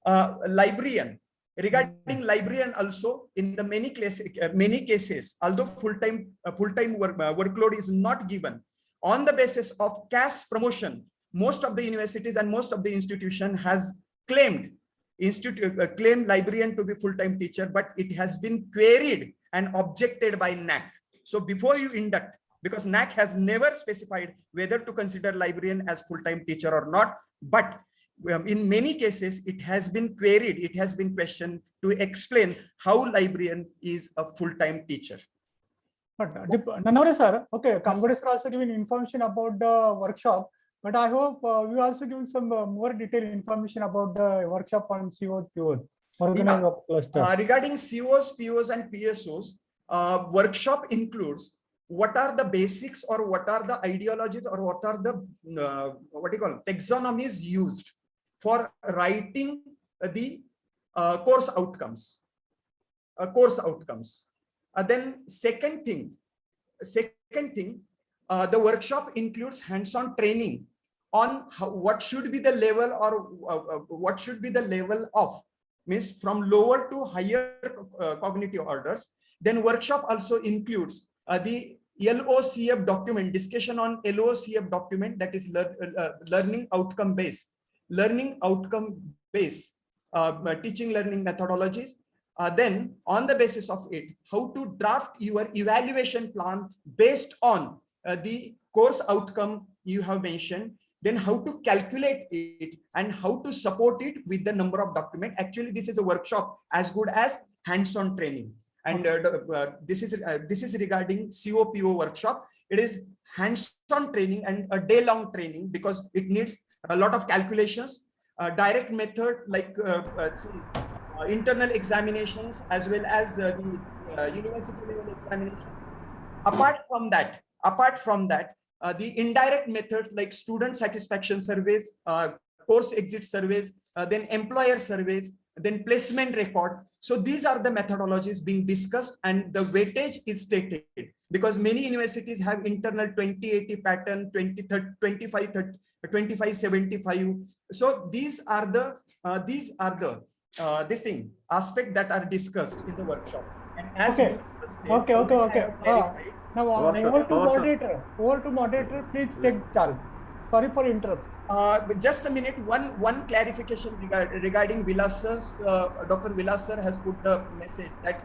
Librarian. Regarding librarian also, in the many cases, although full-time workload is not given, on the basis of caste promotion, most of the universities and most of the institution has claimed librarian to be full-time teacher, but it has been queried and objected by NAAC. So before you induct, because NAAC has never specified whether to consider librarian as full-time teacher or not, but in many cases it has been queried, it has been questioned to explain how librarian is a full-time teacher. But Nanore sir, okay, Kangode sir also giving information about the workshop. But I hope we also give some more detailed information about the workshop on COs, POs, organized cluster. Regarding COs, POs, and PSOs, workshop includes what are the basics or what are the ideologies or what are the taxonomies used for writing the course outcomes. Then second thing, the workshop includes hands-on training on what should be the level or what should be the level of, means from lower to higher cognitive orders. Then workshop also includes the LOCF document, discussion on LOCF document, that is learning outcome based teaching learning methodologies. Then on the basis of it, how to draft your evaluation plan based on the course outcome you have mentioned, then how to calculate it and how to support it with the number of document. Actually, this is a workshop as good as hands-on training. And this is regarding COPO workshop. It is hands-on training and a day-long training because it needs a lot of calculations, direct method like internal examinations as well as the university level examinations. Apart from that, the indirect method like student satisfaction surveys, course exit surveys, then employer surveys, then placement record. So these are the methodologies being discussed, and the weightage is stated because many universities have internal 20/80 pattern, 20/30, 25/75. So these are the aspect that are discussed in the workshop. And as Okay. Now over to moderator, please take charge. Sorry for interrupt. Just a minute. One clarification regarding Vilas sir's. Dr. Vilas sir has put the message that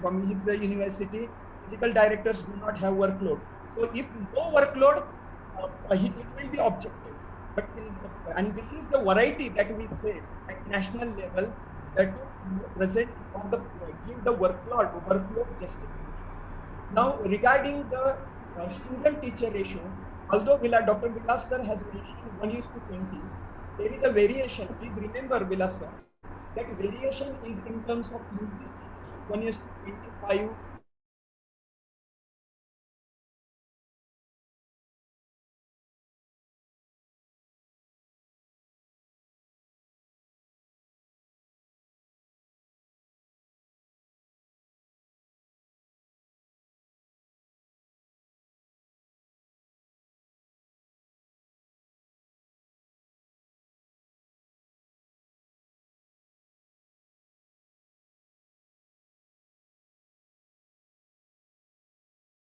from his university, physical directors do not have workload. So if no workload, it will be objective. But and this is the variety that we face at national level, that to present or give the workload justification. Now regarding the student-teacher ratio, although Dr. Vilas sir has mentioned 1:20, there is a variation. Please remember, Vilas sir, that variation is in terms of UGC 1:25.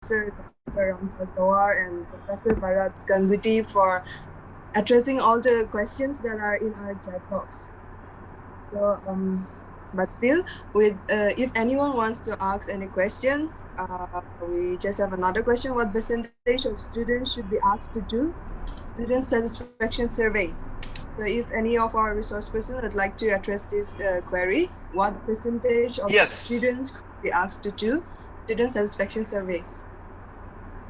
Professor Dr. Ramdas Dawar and Professor Bharat Ganguti for addressing all the questions that are in our chat box. So, but still, if anyone wants to ask any question, we just have another question. What percentage of students should be asked to do student satisfaction survey? So if any of our resource person would like to address this query, what percentage of students should be asked to do student satisfaction survey?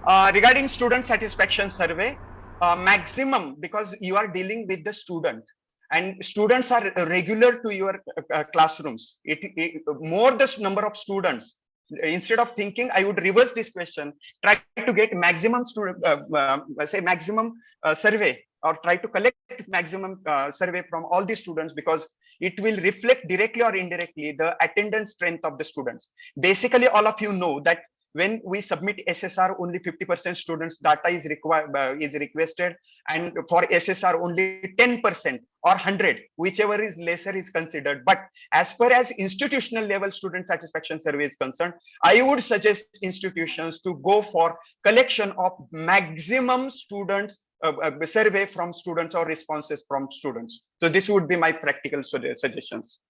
Regarding student satisfaction survey, maximum, because you are dealing with the student and students are regular to your classrooms. More the number of students. Instead of thinking, I would reverse this question. Try to get maximum student, maximum survey, or try to collect maximum survey from all the students, because it will reflect directly or indirectly the attendance strength of the students. Basically, all of you know that when we submit SSR, only 50% students data is requested, and for SSR only 10% or 100, whichever is lesser is considered. But as far as institutional level student satisfaction survey is concerned, I would suggest institutions to go for collection of maximum students survey from students or responses from students. So this would be my practical suggestions.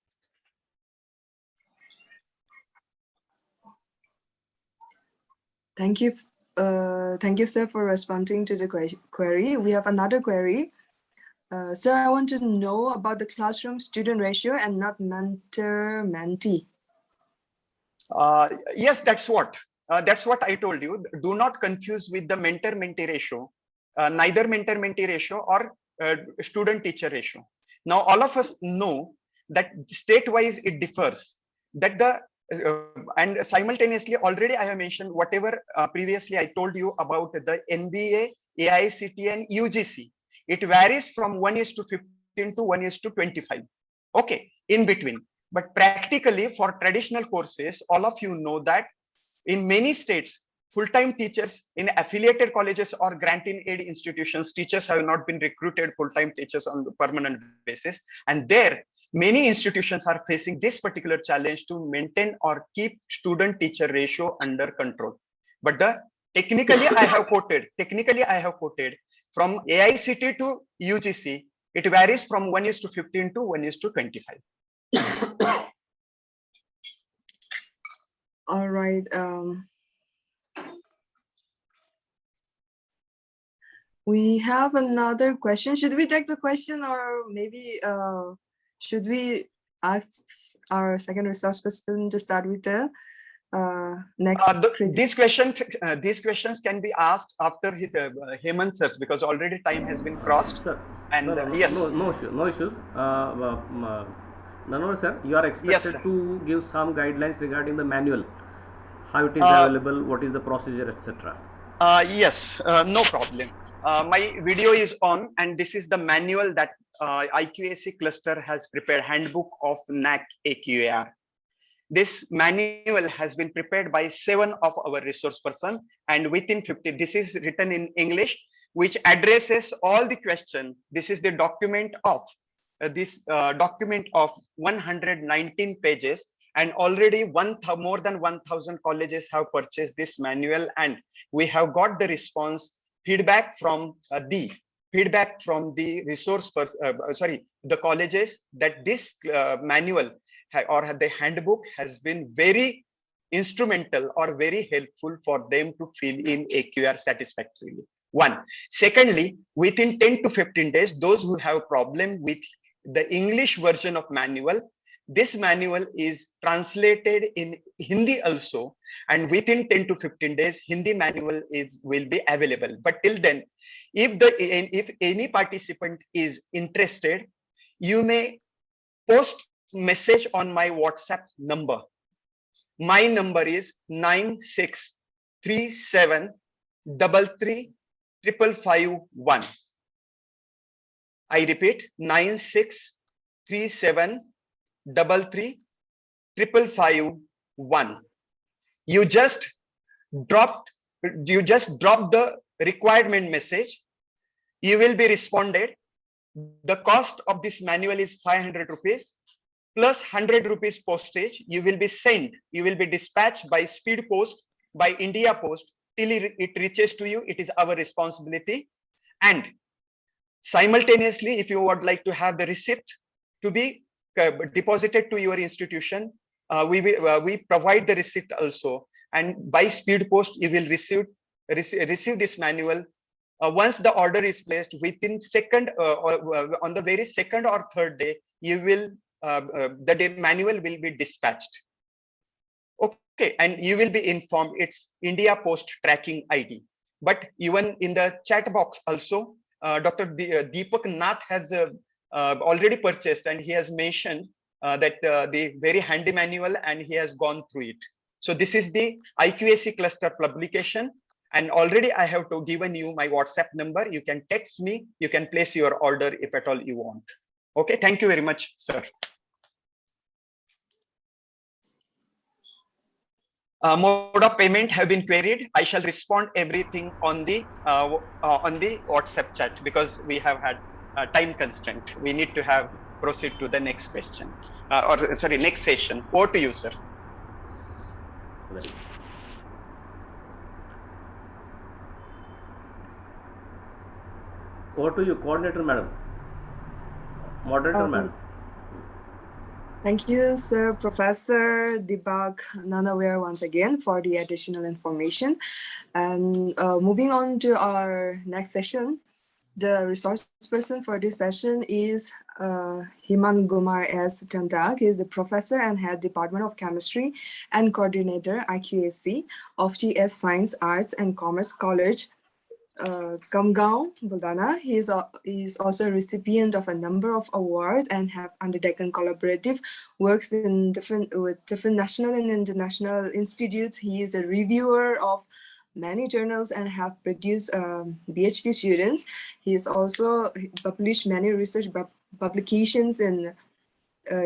Thank you. Thank you, sir, for responding to the query. We have another query. Sir, I want to know about the classroom student ratio and not mentor-mentee. Yes, that's what I told you. Do not confuse with the mentor-mentee ratio, neither mentor-mentee ratio or student-teacher ratio. Now, all of us know that state-wise it differs. That the and simultaneously, already I have mentioned whatever previously I told you about the NBA, AICTE, and UGC. It varies from 1:15 to 1:25. Okay, in between. But practically for traditional courses, all of you know that in many states, full-time teachers in affiliated colleges or grant-in-aid institutions, teachers have not been recruited full-time teachers on a permanent basis. And there, many institutions are facing this particular challenge to maintain or keep student-teacher ratio under control. But technically, I have quoted from AICTE to UGC, it varies from 1:15 to 1:25. All right. We have another question. Should we take the question, or maybe should we ask our second resource person to start with the next? These questions can be asked after Hemant sir, because already time has been crossed. Sir, And no, yes, no issue. Nanovar sir, you are expected sir. to give some guidelines regarding the manual, how it is available, what is the procedure, etc. Yes, no problem. My video is on, and this is the manual that IQAC cluster has prepared, Handbook of NAAC AQAR. This manual has been prepared by 7 of our resource person, and within 50, this is written in English, which addresses all the question. This is the document of document of 119 pages, and already more than 1,000 colleges have purchased this manual, and we have got the response feedback from the resource the colleges, that this manual or the handbook has been very instrumental or very helpful for them to fill in AQAR satisfactorily. One. Secondly, within 10 to 15 days, those who have problem with the English version of manual, this manual is translated in Hindi also, and within 10 to 15 days, Hindi manual will be available. But till then, if any participant is interested, you may post message on my WhatsApp number. My number is 9637335551. I repeat, 9637335551. You just drop the requirement message. You will be responded. The cost of this manual is 500 rupees plus 100 rupees postage. You will be dispatched by speed post, by India Post, till it reaches to you. It is our responsibility. And simultaneously, if you would like to have the receipt to be deposited to your institution, we provide the receipt also. And by speed post, you will receive this manual. Once the order is placed, within on the very second or third day, you will the manual will be dispatched. Okay, and you will be informed. It's India Post tracking ID. But even in the chat box also, Dr. Deepak Nath has already purchased, and he has mentioned that the very handy manual, and he has gone through it. So this is the IQAC cluster publication. And already I have given you my WhatsApp number. You can text me. You can place your order if at all you want. Okay, thank you very much, sir. Mode of payment have been queried. I shall respond everything on the WhatsApp chat, because we have had time constraint. We need to proceed to the next question, next session. Over to you, sir. Right. Over to you, coordinator madam. Moderator madam. Thank you, sir, Professor Deepak Nanaware, once again for the additional information. And moving on to our next session, the resource person for this session is Hemant Kumar S. Chandak. He is the professor and head Department of Chemistry and coordinator IQAC of GS Science, Arts and Commerce College, Kamgaon, Buldana. He is also a recipient of a number of awards and have undertaken collaborative works with different national and international institutes. He is a reviewer of many journals and have produced PhD students. He has also published many research publications in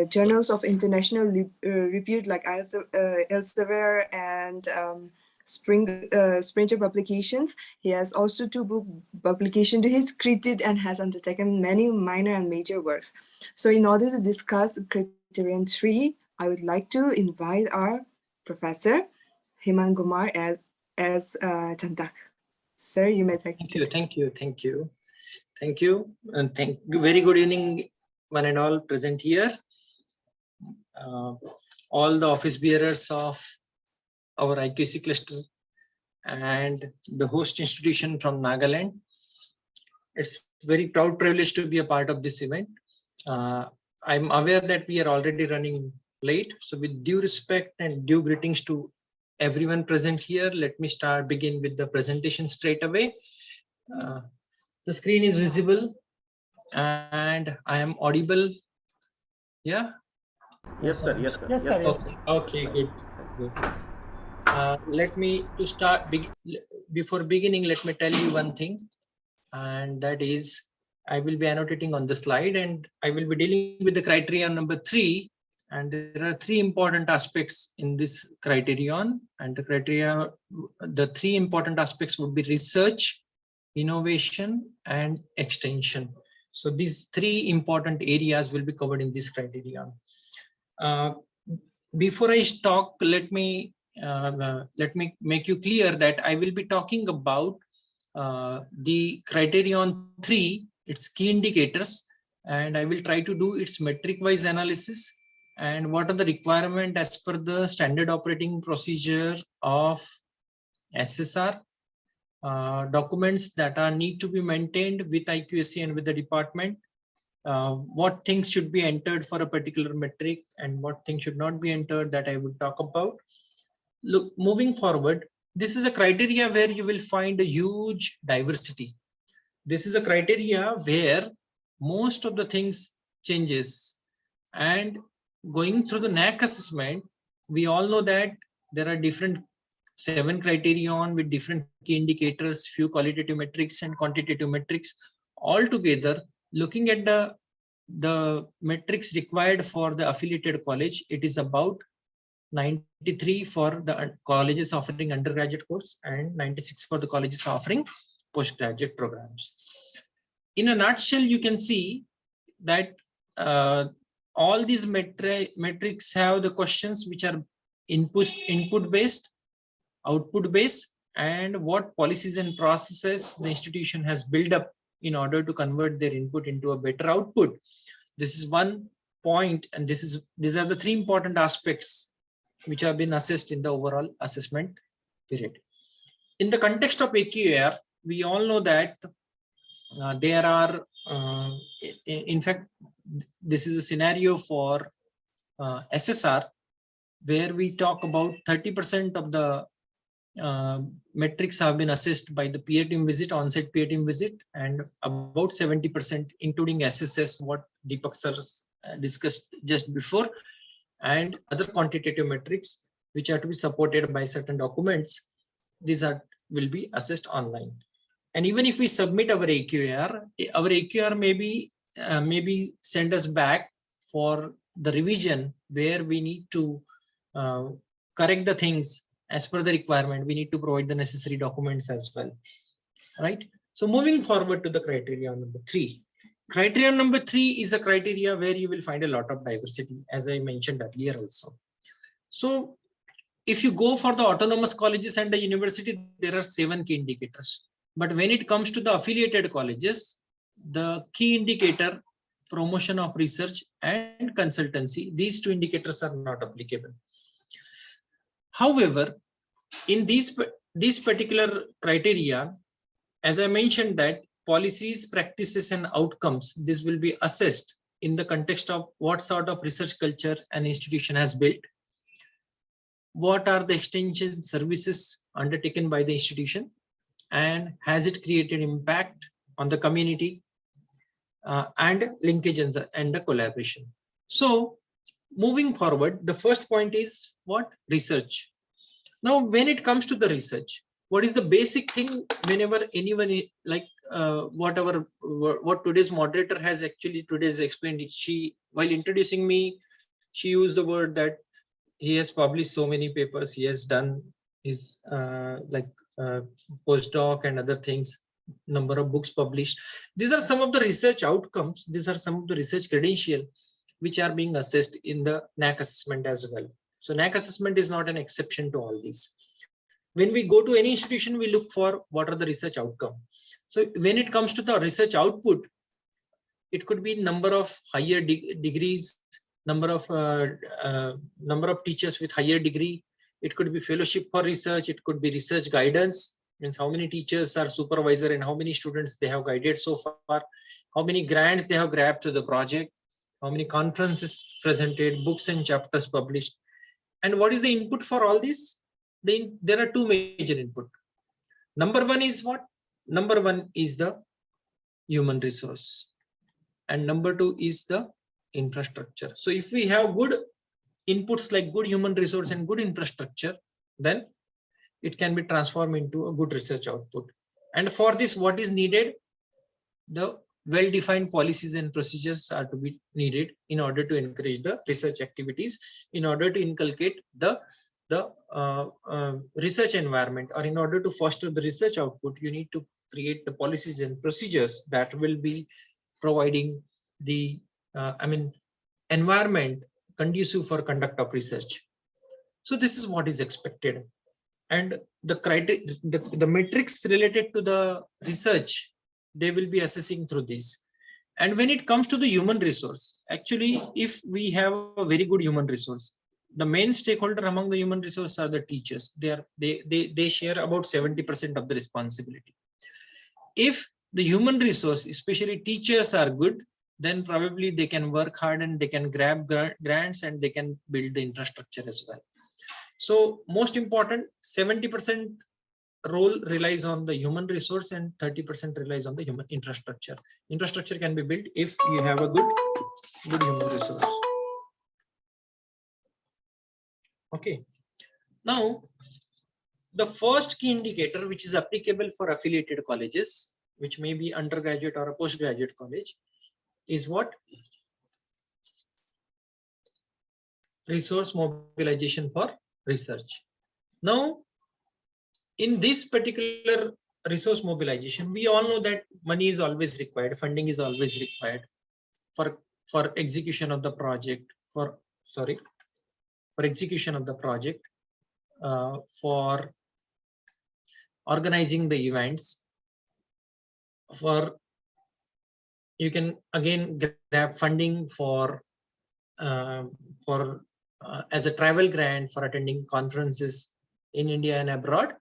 journals of international repute like Elsevier and Springer publications. He has also 2 book publications to his credit and has undertaken many minor and major works. So in order to discuss criterion 3, I would like to invite our professor, Hemant Kumar as Chandak. Sir, you may take it. Thank you. And very good evening, one and all present here. all the office bearers of our IQAC cluster and the host institution from Nagaland. It's very proud privilege to be a part of this event. I'm aware that we are already running late. So with due respect and due greetings to everyone present here, let me begin with the presentation straight away. The screen is visible and I am audible. Yeah. Yes, sir. Yes, sir. Yes, sir. Okay. Okay. Good. Good. Let me to start before beginning. Let me tell you one thing, and that is I will be annotating on the slide, and I will be dealing with the criterion number 3. And there are 3 important aspects in this criterion, and the 3 important aspects would be research, innovation, and extension. So these 3 important areas will be covered in this criterion. Before I talk, let me make you clear that I will be talking about the criterion 3, its key indicators, and I will try to do its metric-wise analysis and what are the requirements as per the standard operating procedure of SSR, documents that are need to be maintained with IQAC and with the department, what things should be entered for a particular metric and what things should not be entered, that I will talk about. Look, moving forward, this is a criteria where you will find a huge diversity. This is a criteria where most of the things changes, and going through the NAAC assessment, we all know that there are different 7 criterion with different key indicators, few qualitative metrics and quantitative metrics. Altogether, looking at the metrics required for the affiliated college, it is about 93 for the colleges offering undergraduate course and 96 for the colleges offering postgraduate programs. In a nutshell, you can see that all these metrics have the questions which are input based, output based, and what policies and processes the institution has built up in order to convert their input into a better output. This is one point, and these are the 3 important aspects which have been assessed in the overall assessment period. In the context of AQAR, we all know that there are, in fact, this is a scenario for SSR, where we talk about 30% of the metrics have been assessed by the peer team visit, on-site peer team visit, and about 70%, including SSS, what Deepak sir discussed just before, and other quantitative metrics which are to be supported by certain documents. These will be assessed online. And even if we submit our AQAR maybe send us back for the revision, where we need to correct the things as per the requirement. We need to provide the necessary documents as well, right? So moving forward to the criterion number 3. Criterion number 3 is a criteria where you will find a lot of diversity, as I mentioned earlier also. So if you go for the autonomous colleges and the university, there are 7 key indicators. But when it comes to the affiliated colleges, the key indicator, promotion of research and consultancy, these 2 indicators are not applicable. However, in these particular criteria, as I mentioned, that policies, practices, and outcomes, this will be assessed in the context of what sort of research culture an institution has built, what are the extension services undertaken by the institution, and has it created impact on the community, and linkage and the collaboration. So moving forward, the first point is what? Research. Now, when it comes to the research, what is the basic thing whenever anyone, like what today's moderator has actually today's explained it, while introducing me, she used the word that he has published so many papers, he has done his postdoc and other things, number of books published. These are some of the research outcomes. These are some of the research credentials which are being assessed in the NAAC assessment as well. So NAAC assessment is not an exception to all these. When we go to any institution, we look for what are the research outcome. So when it comes to the research output, it could be number of higher degrees, number of teachers with higher degree. It could be fellowship for research. It could be research guidance, means how many teachers are supervisor and how many students they have guided so far, how many grants they have grabbed to the project, how many conferences presented, books and chapters published. And what is the input for all this? There are two major input. Number one is what? Number one is the human resource. And number two is the infrastructure. So if we have good inputs like good human resource and good infrastructure, then it can be transformed into a good research output. And for this, what is needed? The well-defined policies and procedures are to be needed in order to encourage the research activities, in order to inculcate the research environment, or in order to foster the research output, you need to create the policies and procedures that will be providing the environment conducive for conduct of research. So this is what is expected. And the criteria, the metrics related to the research, they will be assessing through this. And when it comes to the human resource, actually, if we have a very good human resource, the main stakeholder among the human resource are the teachers. They share about 70% of the responsibility. If the human resource, especially teachers, are good, then probably they can work hard and they can grab grants and they can build the infrastructure as well. So most important, 70% role relies on the human resource and 30% relies on the human infrastructure. Infrastructure can be built if you have a good human resource. Okay. Now, the first key indicator which is applicable for affiliated colleges, which may be undergraduate or a postgraduate college, is what? Resource mobilization for research. Now, in this particular resource mobilization, we all know that money is always required, funding is always required for execution of the project, for execution of the project, for organizing the events, you can again grab funding for as a travel grant for attending conferences in India and abroad.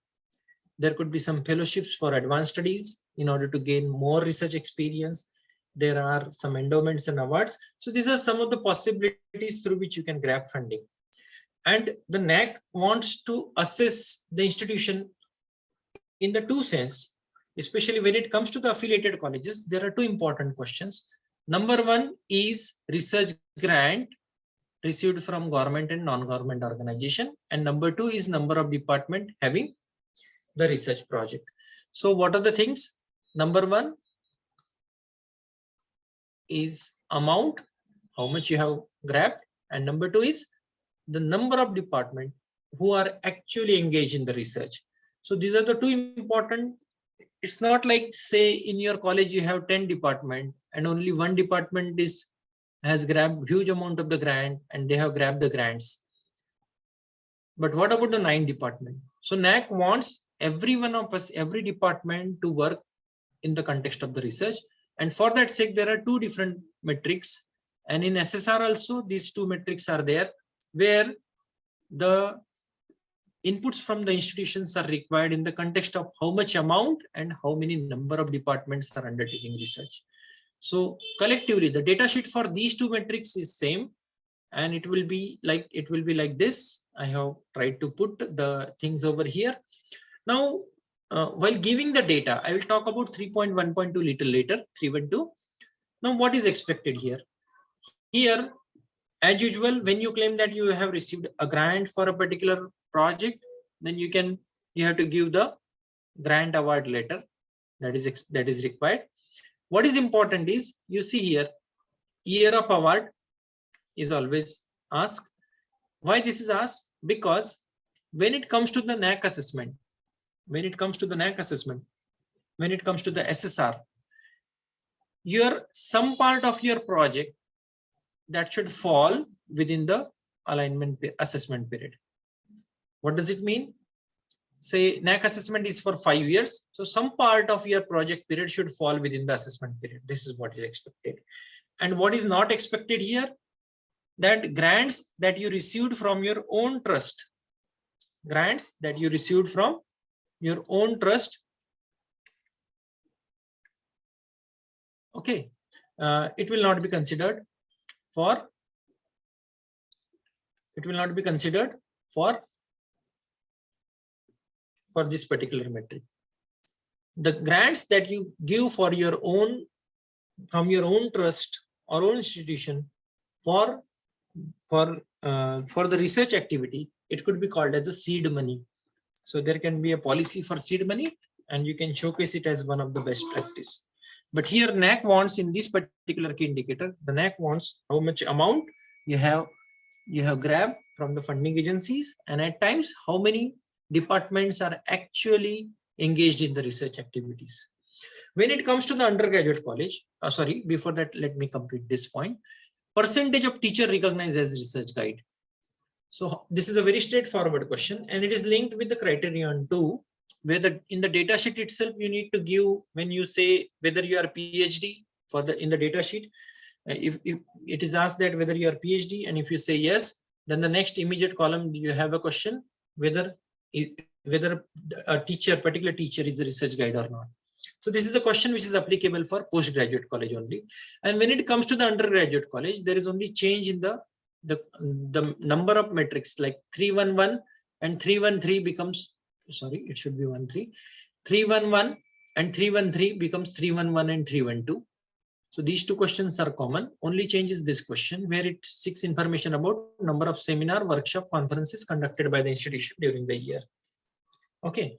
There could be some fellowships for advanced studies in order to gain more research experience. There are some endowments and awards. So these are some of the possibilities through which you can grab funding. And the NAAC wants to assess the institution in the two sense, especially when it comes to the affiliated colleges. There are two important questions. Number one is research grant received from government and non-government organization. And number two is number of department having the research project. So what are the things? Number one is amount, how much you have grabbed. And number two is the number of department who are actually engaged in the research. So these are the two important. It's not like, say, in your college you have 10 department and only one department has grabbed huge amount of the grant and they have grabbed the grants. But what about the 9 department? So NAAC wants every one of us, every department to work in the context of the research. And for that sake, there are two different metrics. And in SSR also, these two metrics are there, where the inputs from the institutions are required in the context of how much amount and how many number of departments are undertaking research. So collectively, the data sheet for these two metrics is same, and it will be like this. I have tried to put the things over here. Now, while giving the data, I will talk about 3.1.2 little later, 3.2. Now, what is expected here? Here, as usual, when you claim that you have received a grant for a particular project, then you have to give the grant award letter that is required. What is important is, you see here, year of award is always asked. Why this is asked? Because when it comes to the NAAC assessment, when it comes to the SSR, some part of your project that should fall within the alignment assessment period. What does it mean? Say NAAC assessment is for 5 years. So some part of your project period should fall within the assessment period. This is what is expected. And what is not expected here? that grants that you received from your own trust, grants that you received from your own trust. Okay, it will not be considered for, it will not be considered for this particular metric. The grants that you give for your own, from your own trust or own institution for the research activity, it could be called as a seed money. So there can be a policy for seed money, and you can showcase it as one of the best practice. But here NAAC wants, in this particular key indicator, the NAAC wants how much amount you have grabbed from the funding agencies, and at times how many departments are actually engaged in the research activities. When it comes to the undergraduate college, sorry, before that, let me complete this point. Percentage of teacher recognized as research guide. So this is a very straightforward question, and it is linked with the criterion 2, where in the data sheet itself you need to give, when you say whether you are a PhD for the, in the data sheet, if it is asked that whether you are PhD, and if you say yes, then the next immediate column you have a question whether a teacher, particular teacher, is a research guide or not. So this is a question which is applicable for postgraduate college only. And when it comes to the undergraduate college, there is only change in the number of metrics, like 311 and 313 becomes, sorry, it should be 13. 311 and 313 becomes 311 and 312. So these two questions are common. Only change is this question, where it seeks information about number of seminar, workshop, conferences conducted by the institution during the year. Okay,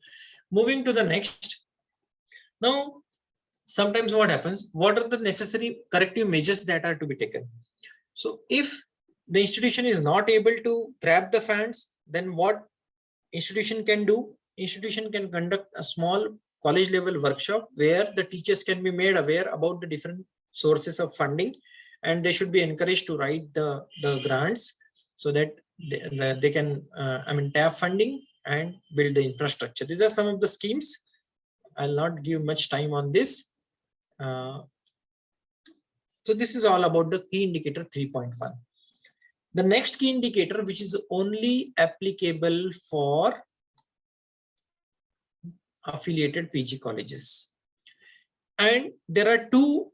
moving to the next. Now, sometimes what happens, what are the necessary corrective measures that are to be taken? So if the institution is not able to grab the funds, then what institution can do? Institution can conduct a small college level workshop where the teachers can be made aware about the different sources of funding, and they should be encouraged to write the grants so that they can tap funding and build the infrastructure. These are some of the schemes. I'll not give much time on this. So this is all about the key indicator 3.1. The next key indicator, which is only applicable for affiliated PG colleges. And there are two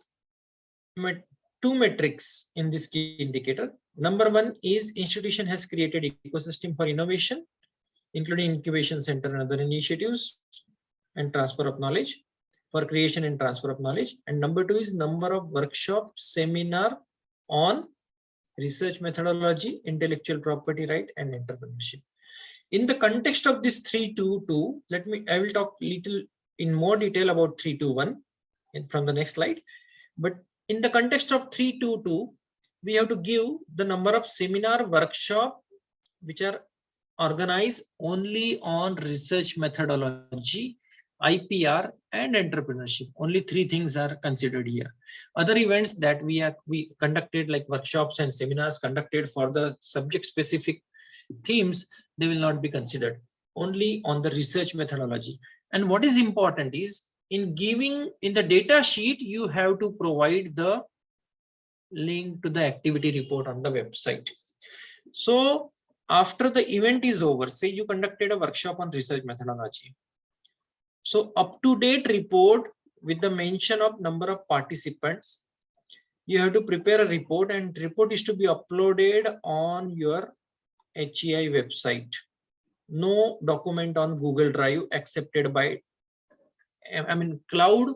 metrics in this key indicator. Number one is institution has created ecosystem for innovation, including incubation center and other initiatives, and transfer of knowledge, for creation and transfer of knowledge. And number two is number of workshop, seminar on research methodology, intellectual property right, and entrepreneurship. In the context of this 322, I will talk little in more detail about 321 from the next slide. But in the context of 322, we have to give the number of seminar, workshop which are organized only on research methodology, IPR, and entrepreneurship. Only three things are considered here. Other events that we conducted, like workshops and seminars conducted for the subject specific themes, they will not be considered. Only on the research methodology. And what is important is, in the data sheet, you have to provide the link to the activity report on the website. So after the event is over, say you conducted a workshop on research methodology. So up-to-date report with the mention of number of participants, you have to prepare a report, and report is to be uploaded on your HEI website. No document on Google Drive accepted by, cloud.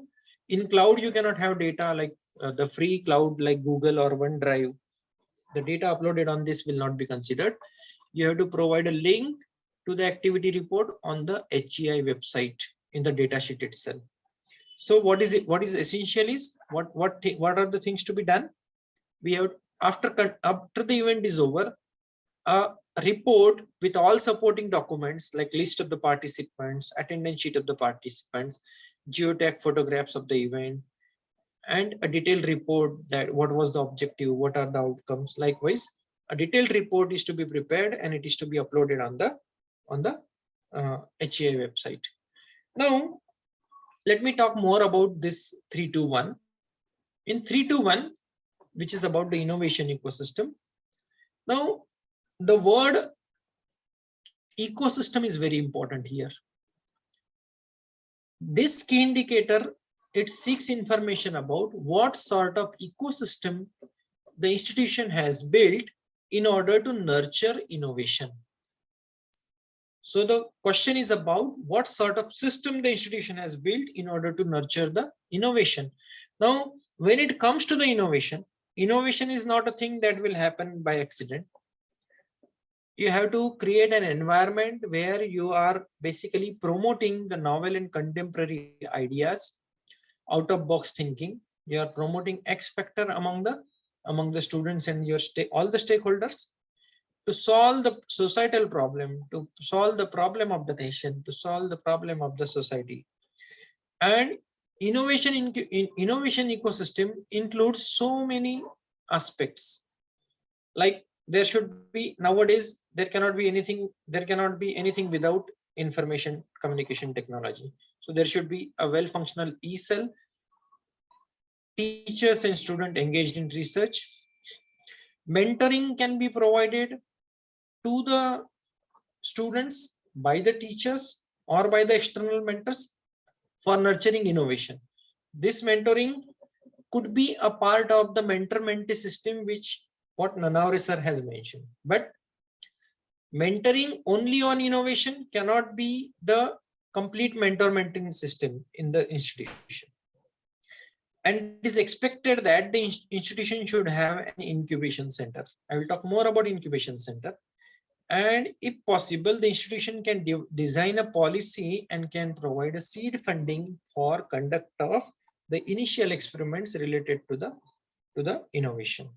In cloud, you cannot have data like the free cloud like Google or OneDrive. The data uploaded on this will not be considered. You have to provide a link to the activity report on the HEI website in the data sheet itself. So what is it? What is essential is what are the things to be done? We have, after the event is over, a report with all supporting documents like list of the participants, attendance sheet of the participants, geotag photographs of the event, and a detailed report that what was the objective, what are the outcomes. Likewise, a detailed report is to be prepared and it is to be uploaded on the HEI website. Now, let me talk more about this 321. In 321, which is about the innovation ecosystem, Now, the word ecosystem is very important here. This key indicator, it seeks information about what sort of ecosystem the institution has built in order to nurture innovation. So the question is about what sort of system the institution has built in order to nurture the innovation. Now, when it comes to the innovation, innovation is not a thing that will happen by accident. You have to create an environment where you are basically promoting the novel and contemporary ideas, out of box thinking. You are promoting X factor among the students and your all the stakeholders to solve the societal problem, to solve the problem of the nation, to solve the problem of the society. And innovation ecosystem includes so many aspects. Like there should be, nowadays there cannot be anything without information communication technology. So there should be a well functional e-cell, teachers and students engaged in research. Mentoring can be provided to the students by the teachers or by the external mentors for nurturing innovation. This mentoring could be a part of the mentor-mentee system, which what Nanavare sir has mentioned. But mentoring only on innovation cannot be the complete mentor-mentoring system in the institution. And it is expected that the institution should have an incubation center. I will talk more about incubation center. And if possible, the institution can design a policy and can provide a seed funding for conduct of the initial experiments related to the innovation.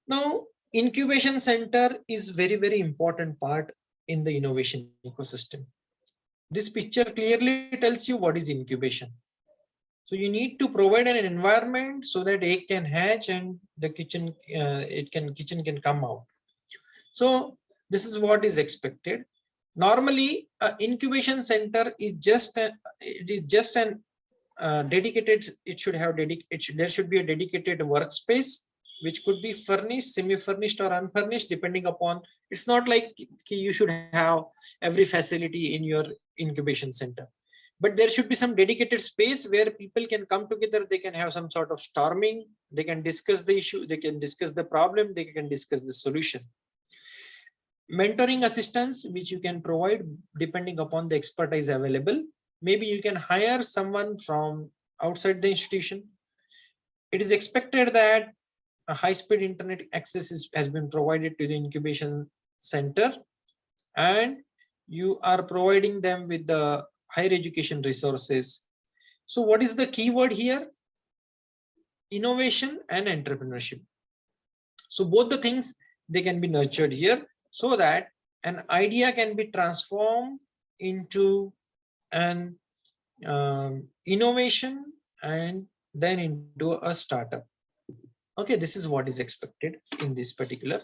Now, incubation center is very, very important part in the innovation ecosystem. This picture clearly tells you what is incubation. So you need to provide an environment so that egg can hatch and the kitchen can come out. So this is what is expected. Normally, an incubation center is just an dedicated. It should have there should be a dedicated workspace which could be furnished, semi-furnished, or unfurnished, depending upon. It's not like you should have every facility in your incubation center, but there should be some dedicated space where people can come together. They can have some sort of storming. They can discuss the issue. They can discuss the problem. They can discuss the solution. Mentoring assistance, which you can provide depending upon the expertise available. Maybe you can hire someone from outside the institution. It is expected that a high-speed internet access has been provided to the incubation center, and you are providing them with the higher education resources. So what is the keyword here? Innovation and entrepreneurship. So both the things, they can be nurtured here so that an idea can be transformed into an innovation and then into a startup. Okay, this is what is expected in this particular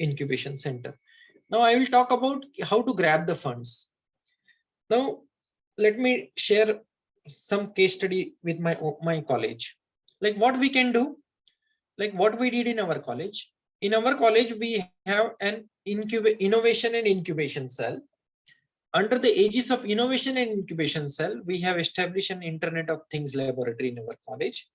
incubation center. Now I will talk about how to grab the funds. Now, let me share some case study with my college. Like what we can do, like what we did in our college. In our college, we have an innovation and incubation cell. Under the aegis of innovation and incubation cell, we have established an Internet of Things laboratory in our college,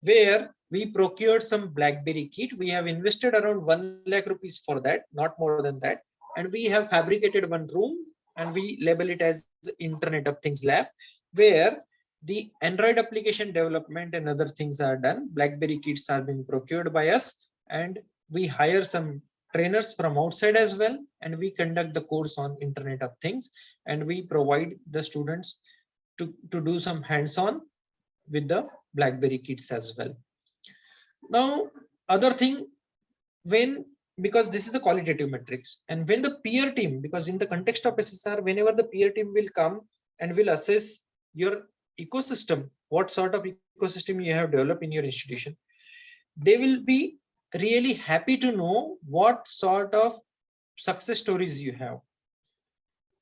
where we procured some BlackBerry kit. We have invested around 1 lakh rupees for that, not more than that. And we have fabricated one room and we label it as Internet of Things lab, where the Android application development and other things are done. BlackBerry kits are being procured by us, and we hire some trainers from outside as well, and we conduct the course on Internet of Things, and we provide the students to do some hands-on with the BlackBerry kits as well. Now, other thing, because this is a qualitative metrics, and when the peer team, because in the context of SSR, whenever the peer team will come and will assess your ecosystem, what sort of ecosystem you have developed in your institution, they will be really happy to know what sort of success stories you have.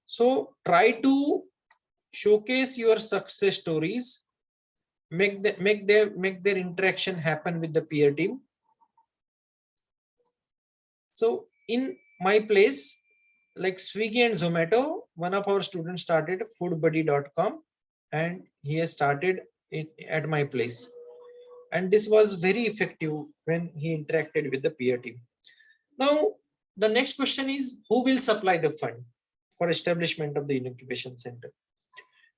So try to showcase your success stories, make their interaction happen with the peer team, So in my place, like Swiggy and Zomato, one of our students started foodbuddy.com and he has started it at my place. And this was very effective when he interacted with the peer team. Now, the next question is, who will supply the fund for establishment of the incubation center?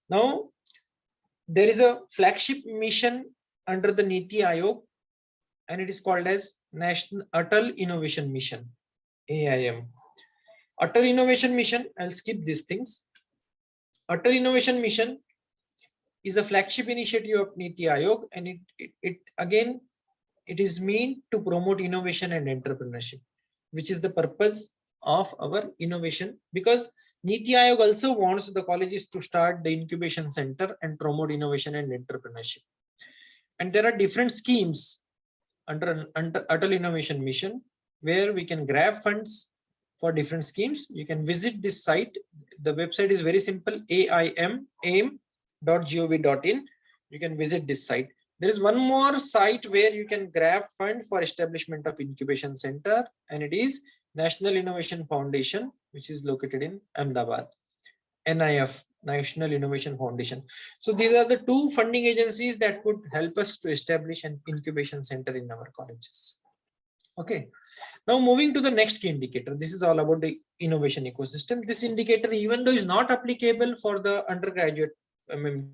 Now, there is a flagship mission under the NITI Aayog, and it is called as National Atal Innovation Mission, AIM. Atal Innovation Mission, I'll skip these things. Atal Innovation Mission is a flagship initiative of NITI Aayog, and it is meant to promote innovation and entrepreneurship, which is the purpose of our innovation, because NITI Aayog also wants the colleges to start the incubation center and promote innovation and entrepreneurship. And there are different schemes under Atal Innovation Mission where we can grab funds for different schemes. You can visit this site. The website is very simple, aim.gov.in. You can visit this site. There is one more site where you can grab fund for establishment of incubation center, and it is National Innovation Foundation, which is located in Ahmedabad. NIF, National Innovation Foundation. So these are the two funding agencies that could help us to establish an incubation center in our colleges. Okay. Now moving to the next key indicator. This is all about the innovation ecosystem. This indicator, even though is not applicable for the undergraduate,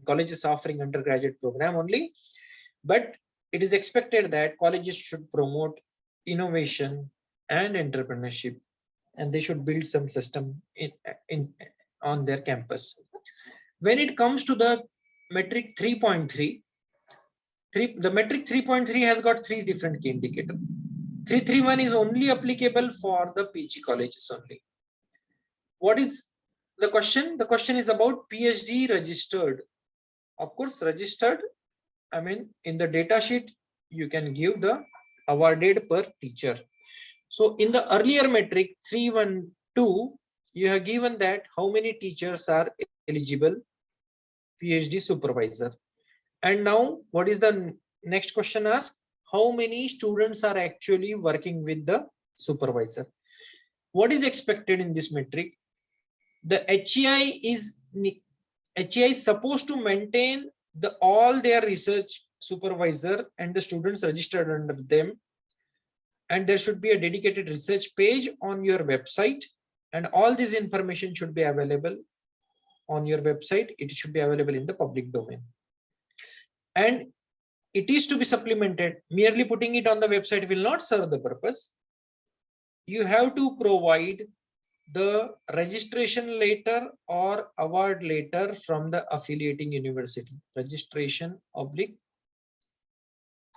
colleges offering undergraduate program only, but it is expected that colleges should promote innovation and entrepreneurship, and they should build some system on their campus. When it comes to the metric 3.3, the metric 3.3 has got three different key indicators. 331 is only applicable for the PG colleges only. What is the question? The question is about PhD registered. Of course, registered, in the data sheet, you can give the awarded per teacher. So in the earlier metric 312, you have given that how many teachers are eligible PhD supervisor. And now what is the next question asked? How many students are actually working with the supervisor? What is expected in this metric? The HEI is supposed to maintain all their research supervisor and the students registered under them. And there should be a dedicated research page on your website. And all this information should be available on your website. It should be available in the public domain. And it is to be supplemented. Merely putting it on the website will not serve the purpose. You have to provide the registration letter or award letter from the affiliating university. Registration /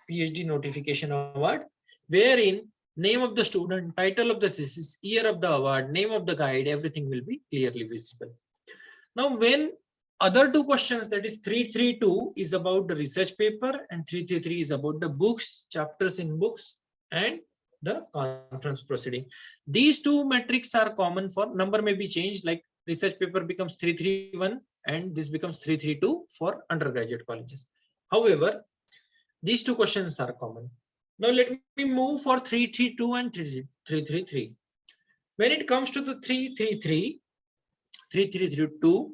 PhD notification award, wherein name of the student, title of the thesis, year of the award, name of the guide, everything will be clearly visible. Now, when other two questions, that is 332 is about the research paper and 333 is about the books, chapters in books and the conference proceeding. These two metrics are common for, number may be changed, like research paper becomes 331 and this becomes 332 for undergraduate colleges. However, these two questions are common. Now let me move for 332 and 333. When it comes to the 332,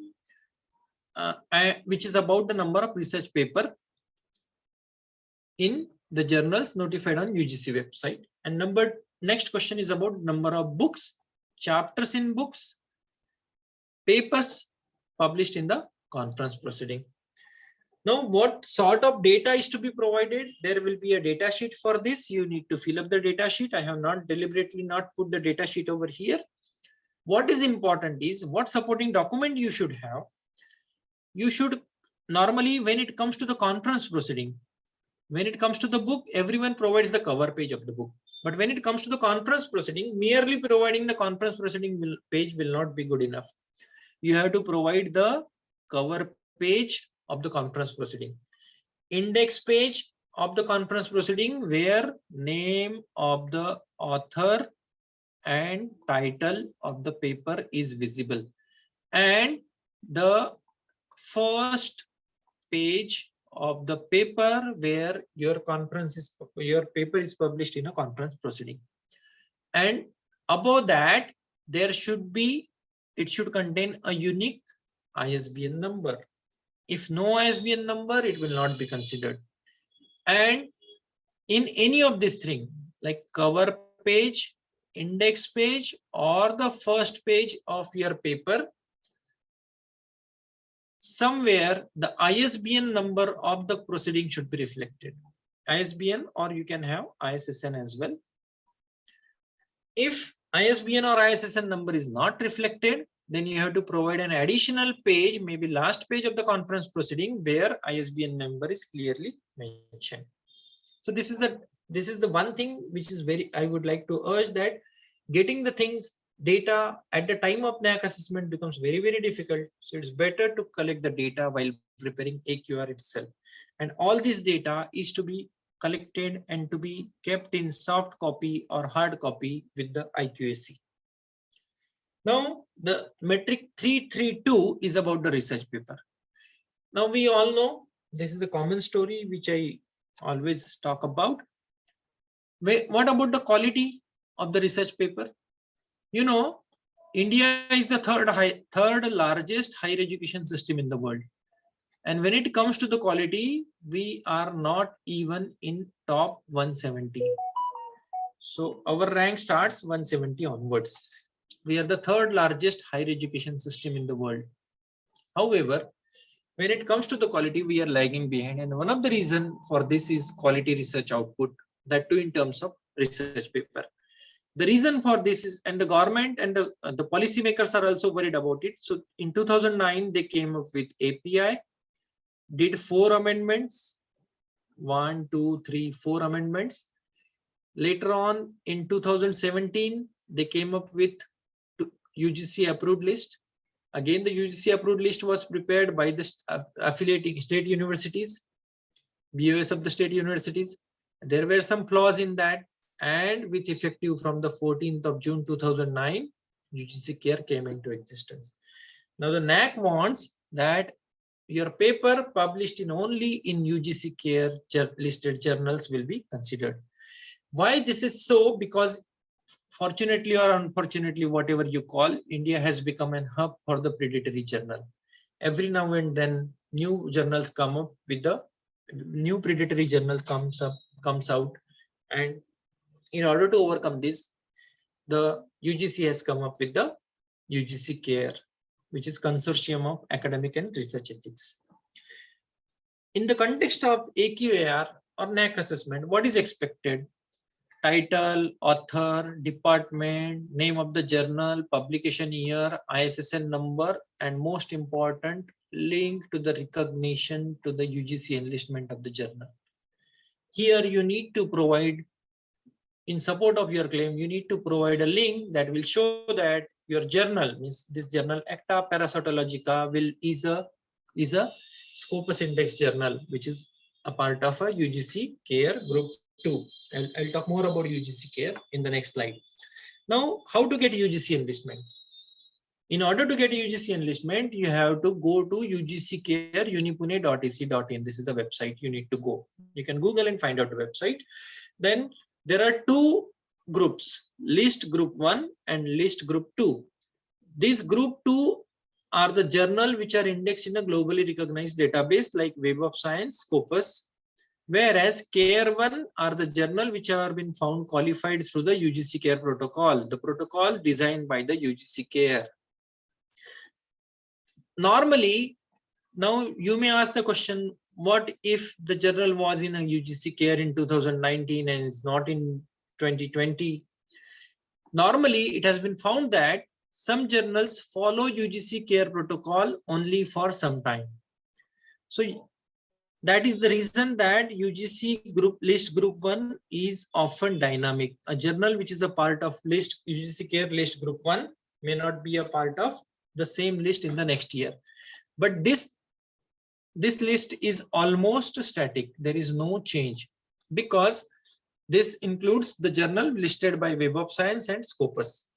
which is about the number of research paper in the journals notified on UGC website. And next question is about number of books, chapters in books, papers published in the conference proceeding. Now, what sort of data is to be provided? There will be a data sheet for this. You need to fill up the data sheet. I have not deliberately not put the data sheet over here. What is important is what supporting document you should have. You should normally, when it comes to the conference proceeding, when it comes to the book, everyone provides the cover page of the book. But when it comes to the conference proceeding, merely providing the conference proceeding page will not be good enough. You have to provide the cover page of the conference proceeding, index page of the conference proceeding where name of the author and title of the paper is visible, and the first page of the paper where your paper is published in a conference proceeding. And Above that, it should contain a unique ISBN number. If no ISBN number, it will not be considered. And in any of these things, like cover page, index page, or the first page of your paper, somewhere the ISBN number of the proceeding should be reflected. ISBN, or you can have ISSN as well. If ISBN or ISSN number is not reflected, then you have to provide an additional page, maybe last page of the conference proceeding, where ISBN number is clearly mentioned. So this is the one thing which is I would like to urge, that getting the things, data at the time of NAAC assessment becomes very, very difficult. So it's better to collect the data while preparing AQR itself. And all this data is to be collected and to be kept in soft copy or hard copy with the IQAC. Now, the metric 332 is about the research paper. Now, we all know this is a common story which I always talk about. What about the quality of the research paper? You know, India is the third largest higher education system in the world. And when it comes to the quality, we are not even in top 170. So our rank starts 170 onwards. We are the third largest higher education system in the world. However, when it comes to the quality, we are lagging behind. And one of the reasons for this is quality research output, that too in terms of research paper. The reason for this is, and the government and the policymakers are also worried about it. So in 2009, they came up with API, did 4 amendments, 4 amendments. Later on in 2017, they came up with UGC approved list. Again, the UGC approved list was prepared by the affiliating state universities, BOS of the state universities. There were some flaws in that, and with effective from the 14th of June 2009, UGC CARE came into existence. Now the NAAC wants that your paper published only in UGC CARE listed journals will be considered. Why this is so? Because fortunately or unfortunately, whatever you call, India has become a hub for the predatory journal. Every now and then, new journals come up with the new predatory journal comes out, and in order to overcome this, the UGC has come up with the UGC CARE, which is Consortium of Academic and Research Ethics. In the context of AQAR or NAAC assessment, what is expected? Title, author, department, name of the journal, publication year, ISSN number, and most important, link to the recognition to the UGC enlistment of the journal. Here you need to provide, in support of your claim, you need to provide a link that will show that your journal, means this journal Acta Parasitologica, is a Scopus Index journal, which is a part of a UGC CARE Group 2. I'll talk more about UGC CARE in the next slide. Now, how to get UGC enlistment? In order to get UGC enlistment, you have to go to UGC CARE unipune.ac.in. This is the website you need to go. You can Google and find out the website. Then there are 2 groups, list group 1 and list group 2. This group 2 are the journal which are indexed in a globally recognized database like Web of Science, Scopus, whereas CARE 1 are the journal which have been found qualified through the UGC CARE protocol, the protocol designed by the UGC CARE. Normally, now you may ask the question, what if the journal was in a UGC CARE in 2019 and is not in 2020? Normally, it has been found that some journals follow UGC CARE protocol only for some time. So that is the reason that UGC list group 1 is often dynamic. A journal which is a part of UGC CARE list group 1 may not be a part of the same list in the next year. But this list is almost static. There is no change because this includes the journal listed by Web of Science and Scopus.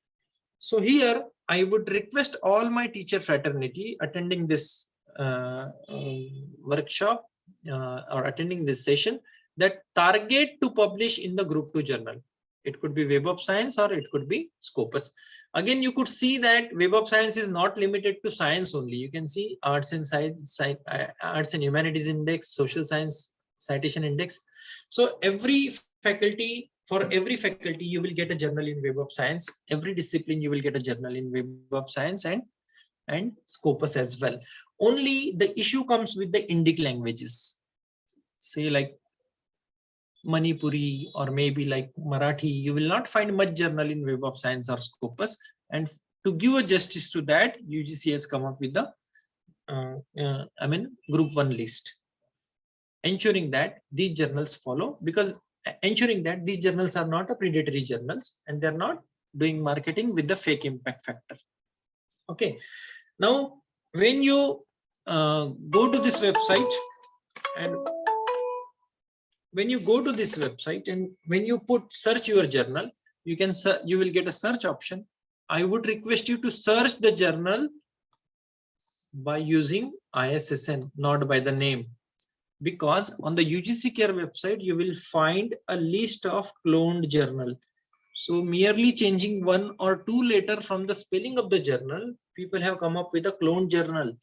So here I would request all my teacher fraternity attending this workshop or attending this session that target to publish in the group 2 journal. It could be Web of Science or it could be Scopus. Again, you could see that Web of Science is not limited to science only. You can see Arts and Science, Arts and Humanities Index, Social Science Citation Index. So every faculty, for every faculty, you will get a journal in Web of Science. Every discipline, you will get a journal in Web of Science and Scopus as well. Only the issue comes with the Indic languages. Say like Manipuri or maybe like Marathi, you will not find much journal in Web of Science or Scopus. And to give a justice to that, UGC has come up with the Group 1 list, ensuring that these journals follow, because ensuring that these journals are not a predatory journals and they're not doing marketing with the fake impact factor. Okay. Now, when you go to this website and when you go to this website and when you put search your journal, you will get a search option. I would request you to search the journal by using ISSN, not by the name, because on the UGC Care website, you will find a list of cloned journal. So merely changing 1 or 2 letter from the spelling of the journal, people have come up with a cloned journal.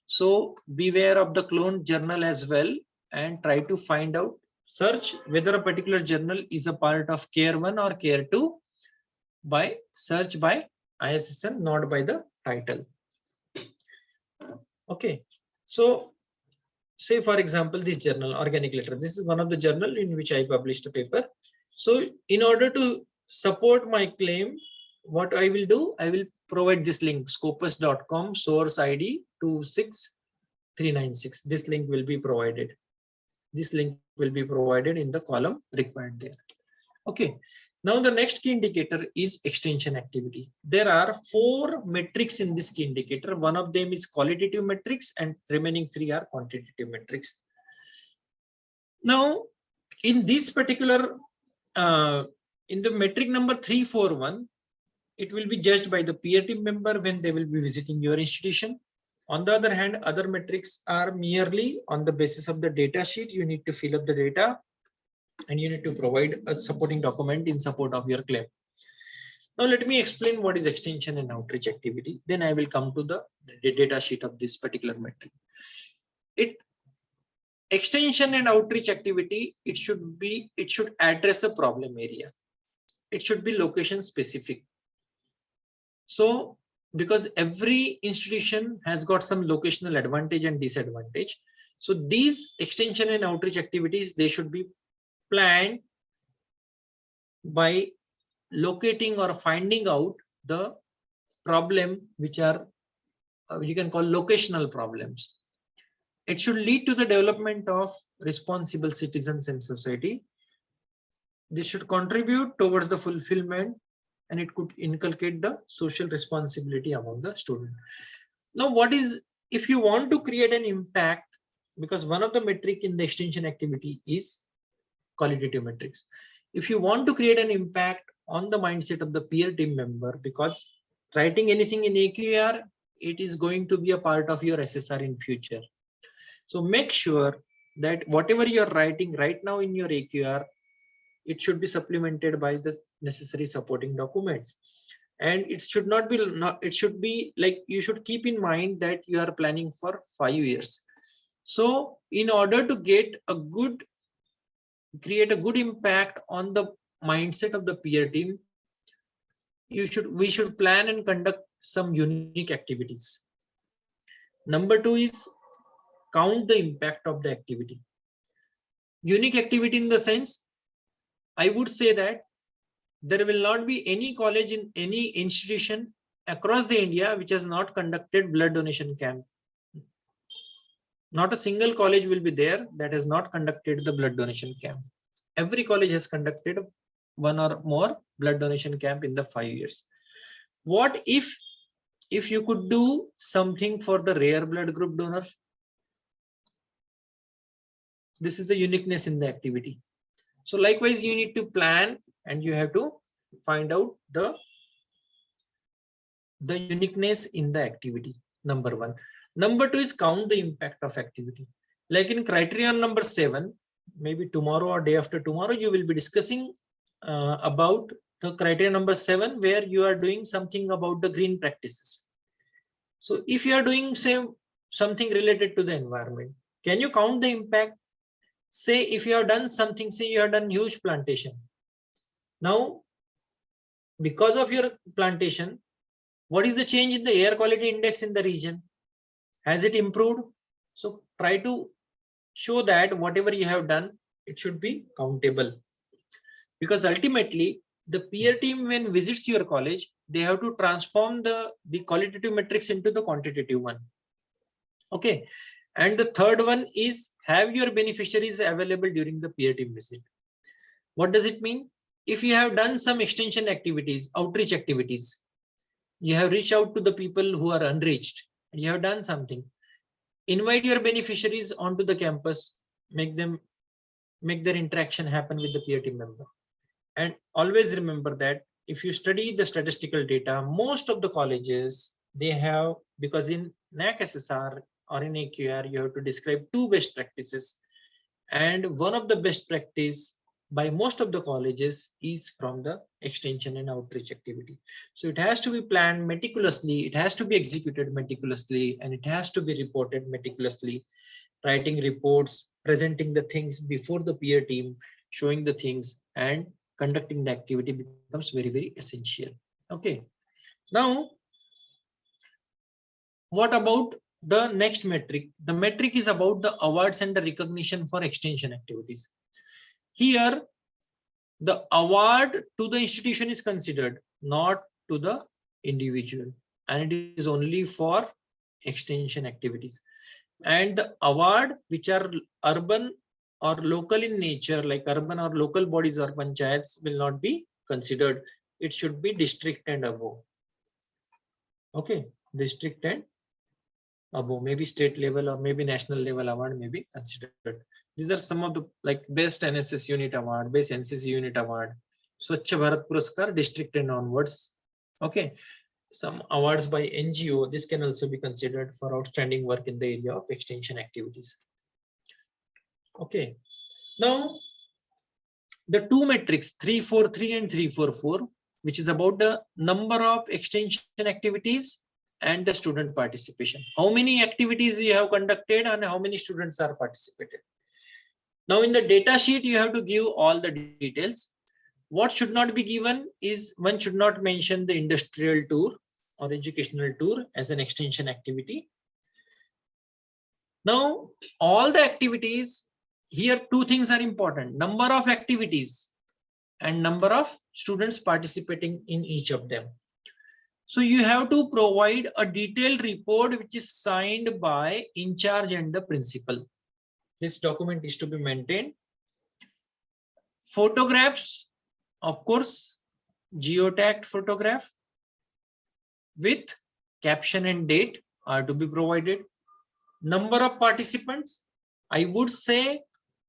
So beware of the cloned journal as well and try to find out, search whether a particular journal is a part of Care 1 or Care 2 by search by ISSN, not by the title. Okay, so say for example, this journal, Organic Letter, this is one of the journal in which I published a paper. So in order to support my claim, what I will do, I will provide this link, scopus.com source ID 26396. This link will be provided. This link will be provided in the column required there. Okay. Now the next key indicator is extension activity. There are 4 metrics in this key indicator. One of them is qualitative metrics and remaining 3 are quantitative metrics. Now, in this particular, in the metric number 341, it will be judged by the peer team member when they will be visiting your institution. On the other hand, other metrics are merely on the basis of the data sheet. You need to fill up the data and you need to provide a supporting document in support of your claim. Now, let me explain what is extension and outreach activity. Then I will come to the data sheet of this particular metric. Extension and outreach activity, it should address a problem area. It should be location specific. So, because every institution has got some locational advantage and disadvantage. So these extension and outreach activities, they should be planned by locating or finding out the problem, which are you can call locational problems. It should lead to the development of responsible citizens in society. This should contribute towards the fulfillment, and it could inculcate the social responsibility among the student. Now, if you want to create an impact, because one of the metric in the extension activity is qualitative metrics. If you want to create an impact on the mindset of the peer team member, because writing anything in AQAR, it is going to be a part of your SSR in future. So make sure that whatever you're writing right now in your AQAR, it should be supplemented by the necessary supporting documents. And it should not be, it should be like, you should keep in mind that you are planning for 5 years. So in order to create a good impact on the mindset of the peer team, we should plan and conduct some unique activities. Number 2 is count the impact of the activity. Unique activity in the sense, I would say that there will not be any college in any institution across the India which has not conducted blood donation camp. Not a single college will be there that has not conducted the blood donation camp. Every college has conducted 1 or more blood donation camp in the 5 years. What if you could do something for the rare blood group donor? This is the uniqueness in the activity. So likewise, you need to plan and you have to find out the uniqueness in the activity. Number 1. Number 2 is count the impact of activity. Like in criterion number 7, maybe tomorrow or day after tomorrow, you will be discussing about the criteria number 7, where you are doing something about the green practices. So if you are doing, say, something related to the environment, can you count the impact? Say if you have done something, say you have done huge plantation. Now, because of your plantation, what is the change in the air quality index in the region? Has it improved? So try to show that whatever you have done, it should be countable. Because ultimately, the peer team, when visits your college, they have to transform the qualitative metrics into the quantitative one. Okay. And the third one is have your beneficiaries available during the peer team visit. What does it mean? If you have done some extension activities, outreach activities, you have reached out to the people who are unreached, and you have done something, invite your beneficiaries onto the campus, make their interaction happen with the peer team member. And always remember that if you study the statistical data, most of the colleges, they have, because in NAAC SSR or in AQR, you have to describe 2 best practices. And one of the best practice by most of the colleges is from the extension and outreach activity. So it has to be planned meticulously, it has to be executed meticulously, and it has to be reported meticulously. Writing reports, presenting the things before the peer team, showing the things, and conducting the activity becomes very, very essential. Okay. Now, what about the next metric? The metric is about the awards and the recognition for extension activities. Here, the award to the institution is considered, not to the individual, and it is only for extension activities. And the award which are urban or local in nature, like urban or local bodies or panchayats, will not be considered. It should be district and above. Okay, district and above, maybe state level or maybe national level award may be considered. These are some of the like best NSS unit award, best NCC unit award, Swachh Bharat Puraskar, district and onwards. Okay, some awards by NGO, this can also be considered for outstanding work in the area of extension activities. Okay, now the 2 metrics 343 and 344, which is about the number of extension activities and the student participation. How many activities you have conducted and how many students are participated. Now in the data sheet, you have to give all the details. What should not be given is one should not mention the industrial tour or educational tour as an extension activity. Now, all the activities here, 2 things are important: number of activities and number of students participating in each of them. So you have to provide a detailed report which is signed by in charge and the principal. This document is to be maintained. Photographs, of course, geotagged photograph with caption and date are to be provided. Number of participants, I would say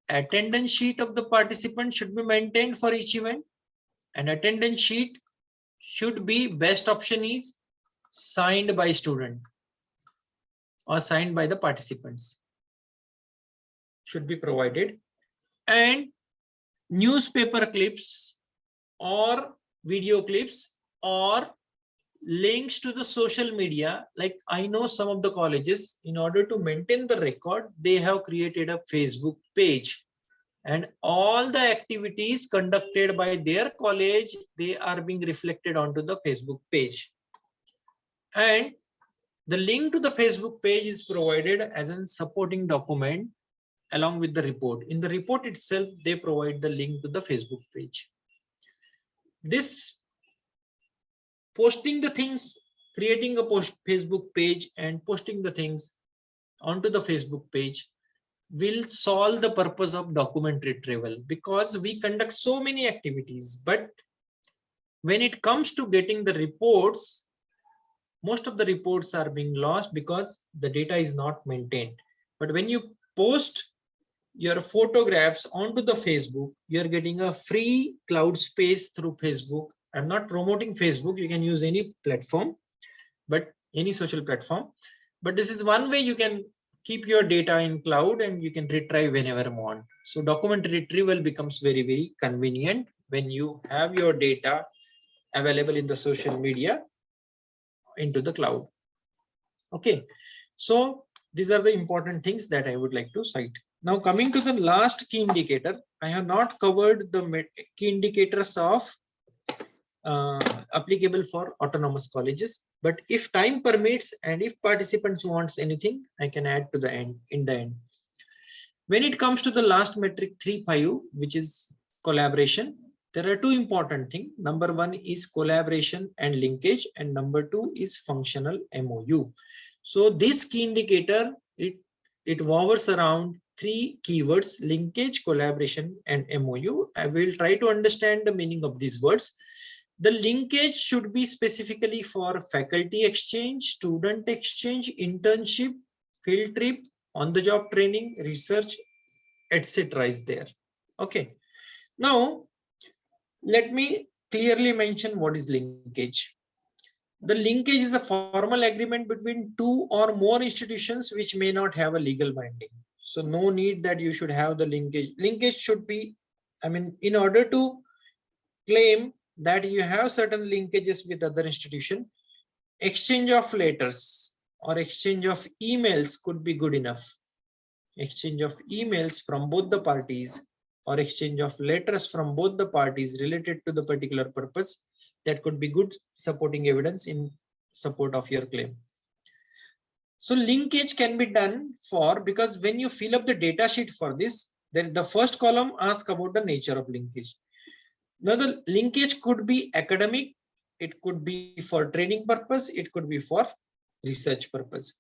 attendance sheet of the participant should be maintained for each event. An attendance sheet should be, best option is signed by student or signed by the participants, should be provided. And newspaper clips or video clips or links to the social media. Like I know some of the colleges, in order to maintain the record, they have created a Facebook page, and all the activities conducted by their college, they are being reflected onto the Facebook page. And the link to the Facebook page is provided as a supporting document along with the report. In the report itself, they provide the link to the Facebook page. This posting the things, creating a Facebook page and posting the things onto the Facebook page will solve the purpose of document retrieval, because we conduct so many activities, but when it comes to getting the reports, most of the reports are being lost because the data is not maintained. But when you post your photographs onto the Facebook, you're getting a free cloud space through Facebook. I'm not promoting Facebook, you can use any platform, but any social platform. But this is one way you can keep your data in cloud and you can retrieve whenever you want. So document retrieval becomes very, very convenient when you have your data available in the social media into the cloud. Okay, so these are the important things that I would like to cite. Now coming to the last key indicator, I have not covered the key indicators of applicable for autonomous colleges, but if time permits and if participants wants anything, I can add to the end in the end. When it comes to the last metric 3.5, which is collaboration, there are two important things. Number one is collaboration and linkage, and number two is functional MOU. So this key indicator, it hovers around three keywords: linkage, collaboration, and MOU. I will try to understand the meaning of these words. The linkage should be specifically for faculty exchange, student exchange, internship, field trip, on-the-job training, research, etc. is there. Okay. Now, let me clearly mention what is linkage. The linkage is a formal agreement between two or more institutions which may not have a legal binding. So no need that you should have the linkage. Linkage should be, I mean, in order to claim that you have certain linkages with other institution, exchange of letters or exchange of emails could be good enough. Exchange of emails from both the parties or exchange of letters from both the parties related to the particular purpose, that could be good supporting evidence in support of your claim. So linkage can be done for, because when you fill up the data sheet for this, then the first column asks about the nature of linkage. Now the linkage could be academic, it could be for training purpose, it could be for research purpose.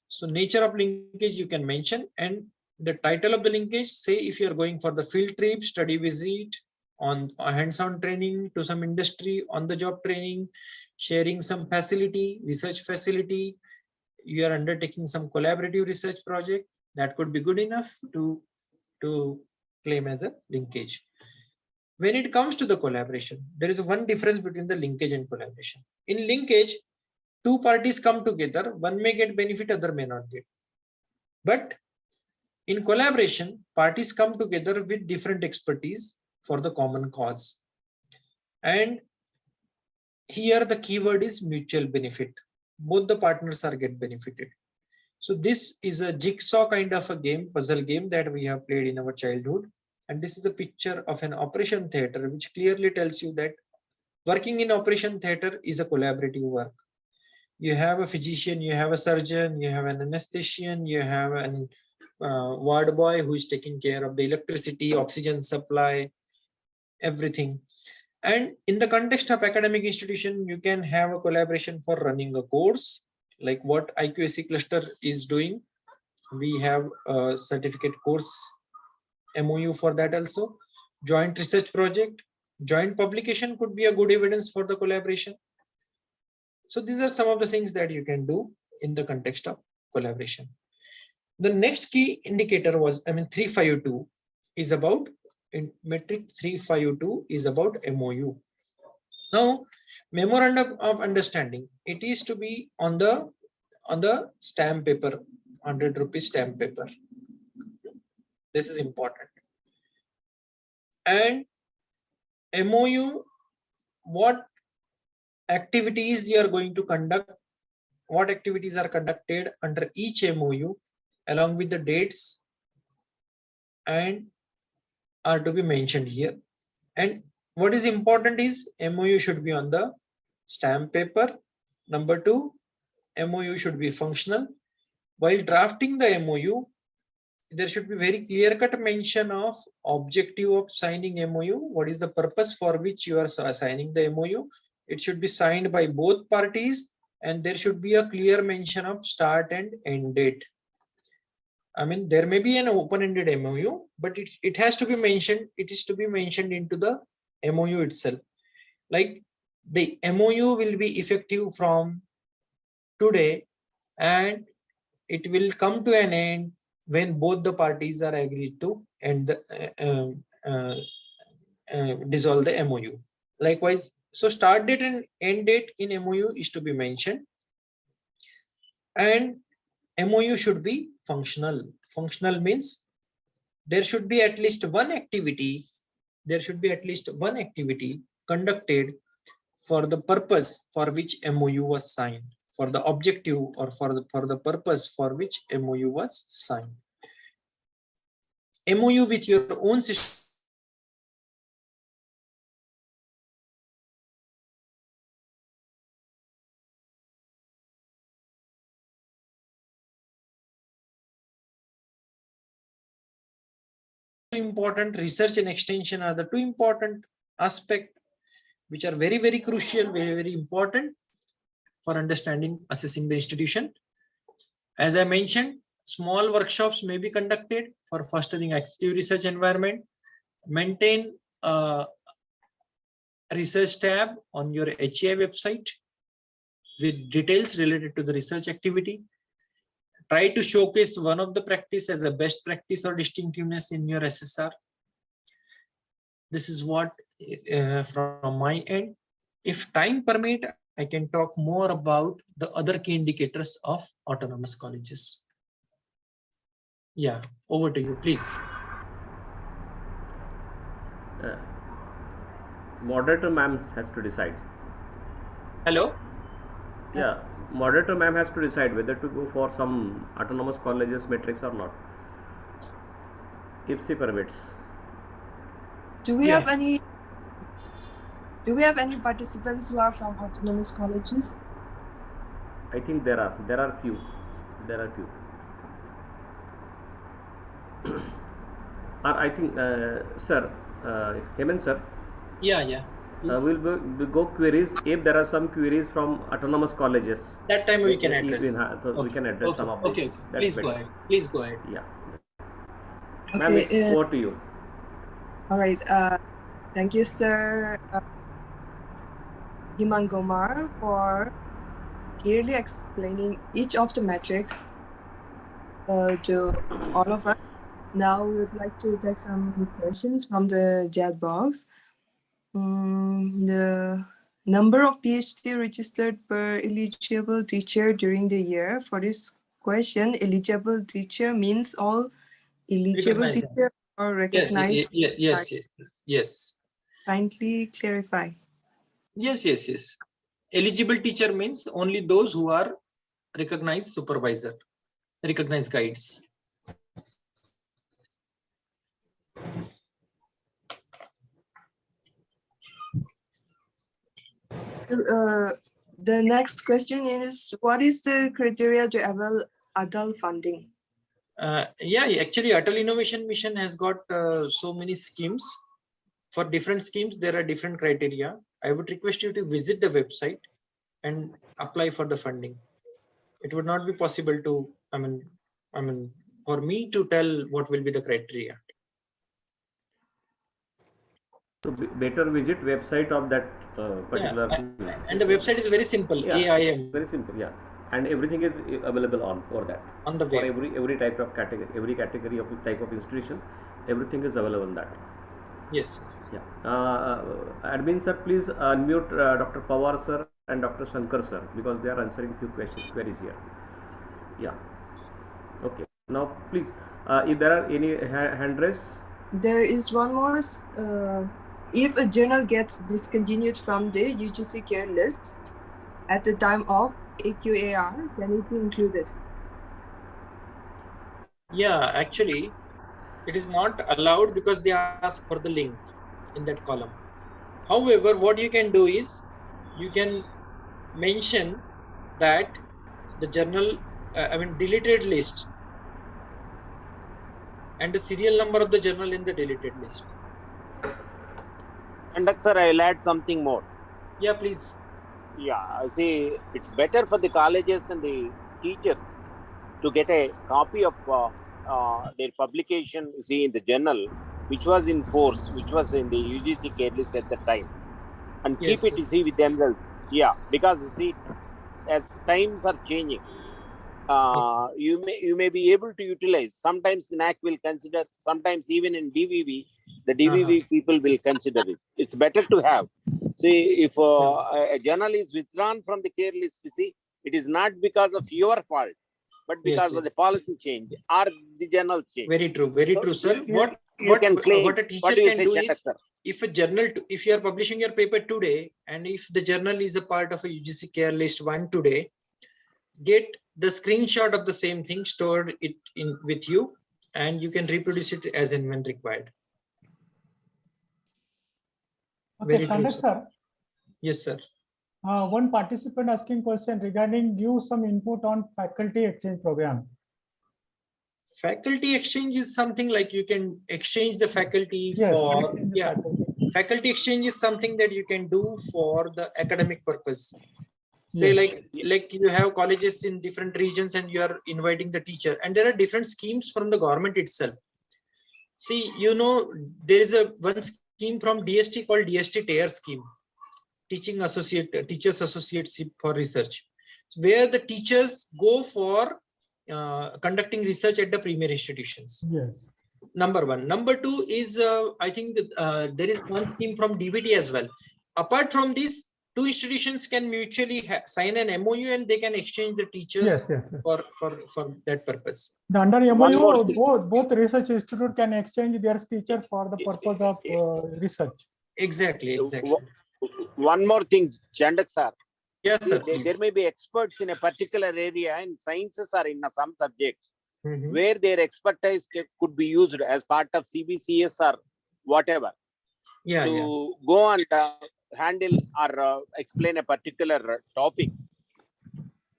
So nature of linkage you can mention, and the title of the linkage, say if you are going for the field trip, study visit, on a hands-on training to some industry, on the job training, sharing some facility, research facility, you are undertaking some collaborative research project, that could be good enough to claim as a linkage. When it comes to the collaboration, there is one difference between the linkage and collaboration. In linkage, two parties come together, one may get benefit, other may not get. But in collaboration, parties come together with different expertise for the common cause. And here the keyword is mutual benefit. Both the partners are get benefited. So this is a jigsaw kind of a game, puzzle game that we have played in our childhood. And this is a picture of an operation theater, which clearly tells you that working in operation theater is a collaborative work. You have a physician, you have a surgeon, you have an anesthetician, you have an ward boy who is taking care of the electricity, oxygen supply, everything. And in the context of academic institution, you can have a collaboration for running a course, like what IQAC cluster is doing. We have a certificate course MOU for that also. Joint research project, joint publication could be a good evidence for the collaboration. So these are some of the things that you can do in the context of collaboration. The next key indicator was, 352 is about, in metric 352 is about MOU. Now, memorandum of understanding, it is to be on the stamp paper, 100 rupees stamp paper. This is important. And MOU, what activities you are going to conduct, what activities are conducted under each MOU, along with the dates, and are to be mentioned here. And what is important is MOU should be on the stamp paper. Number two, MOU should be functional. While drafting the MOU, there should be very clear-cut mention of objective of signing MOU. What is the purpose for which you are signing the MOU? It should be signed by both parties, and there should be a clear mention of start and end date. There may be an open-ended MOU, but it has to be mentioned. It is to be mentioned into the MOU itself. Like the MOU will be effective from today, and it will come to an end when both the parties are agreed to end dissolve the MOU. Likewise, so start date and end date in MOU is to be mentioned, and MOU should be functional. Functional means there should be at least one activity there should be at least one activity conducted for the purpose for which MOU was signed, for the objective or for the purpose for which MOU was signed. MOU with your own system important. Research and extension are the two important aspects which are very, very crucial, very, very important for understanding, assessing the institution. As I mentioned, small workshops may be conducted for fostering active research environment. Maintain a research tab on your HEI website with details related to the research activity. Try to showcase one of the practice as a best practice or distinctiveness in your SSR. This is what from my end. If time permit, I can talk more about the other key indicators of autonomous colleges. Yeah, over to you, please. Moderator ma'am has to decide. Hello. Yeah, moderator ma'am has to decide whether to go for some autonomous colleges matrix or not, if she permits. Do we Yeah. have any? Do we have any participants who are from autonomous colleges? I think there are few. I think, sir, Hemant sir, Yeah. Please. we'll go queries if there are some queries from autonomous colleges. That time we can address. We can address some of these. Okay. That's Please go better. ahead. Please go ahead. Yeah. Ma'am, it's over to you. All right. Thank you, sir Himan Gomar, for clearly explaining each of the metrics to all of us. Now we would like to take some questions from the chat box. The number of PhD registered per eligible teacher during the year. For this question, eligible teacher means all eligible Recognized. teacher or recognized. Yes. Kindly clarify. Yes. Eligible teacher means only those who are recognized supervisor, recognized guides. The next question is, what is the criteria to avail adult funding? Actually, Atal Innovation Mission has got so many schemes. For different schemes, there are different criteria. I would request you to visit the website and apply for the funding. It would not be possible to, for me to tell what will be the criteria. So better visit website of that particular. And the website is very simple. Yeah, AIM very simple. Yeah, and everything is available on for that. on the For web. every type of category, every category of type of institution, everything is available on that. Yes. Yeah. Admin sir, please unmute Dr. Pawar sir and Dr. Shankar sir, because they are answering few questions, queries here. Yeah. Okay. Now please, if there are any hand raise. There is one more. If a journal gets discontinued from the UGC care list at the time of AQAR, can it be included? Yeah, actually, it is not allowed because they ask for the link in that column. However, what you can do is you can mention that the journal, deleted list and the serial number of the journal in the deleted list. Conductor, I'll add something more. Yeah, please. Yeah, see, it's better for the colleges and the teachers to get a copy of their publication, see, in the journal, which was in force, which was in the UGC care list at the time, and keep it, see, with themselves. Yeah, because, see, as times are changing, you may be able to utilize. Sometimes NAC will consider, sometimes even in DVV, the DVV people will consider it. It's better to have. See, if a journal is withdrawn from the care list, you see, it is not because of your fault, but because of the policy change or the journal change. Very true, sir. You can claim. what a What teacher do you can say, do Chandak is, sir? if you are publishing your paper today, and if the journal is a part of a UGC care list 1 today, get the screenshot of the same thing, stored it in with you, and you can reproduce it as and when required. Okay, Very true, Chandak sir. sir. Yes, sir. One participant asking question regarding give some input on faculty exchange program. Faculty exchange is something like you can exchange the faculty Yes, for, exchange the yeah. faculty. Faculty exchange is something that you can do for the academic purpose. Say Yes. like you have colleges in different regions and you are inviting the teacher, and there are different schemes from the government itself. See, you know, there is one scheme from DST called DST TAIR scheme, Teachers Associateship for Research, where the teachers go for conducting research at the premier institutions. Yes. Number one. Number two is, I think there is one scheme from DBT as well. Apart from this, two institutions can mutually sign an MOU and they can exchange the teachers Yes, yes, yes. for that purpose. The under One more MOU, thing. both research institute can exchange their teacher for the purpose of research. Exactly. One more thing, Chandak sir. Yes, sir. There may be experts in a particular area in sciences or in some subjects Mhm. where their expertise could be used as part of CBCS or whatever Yeah, yeah. to go and handle or explain a particular topic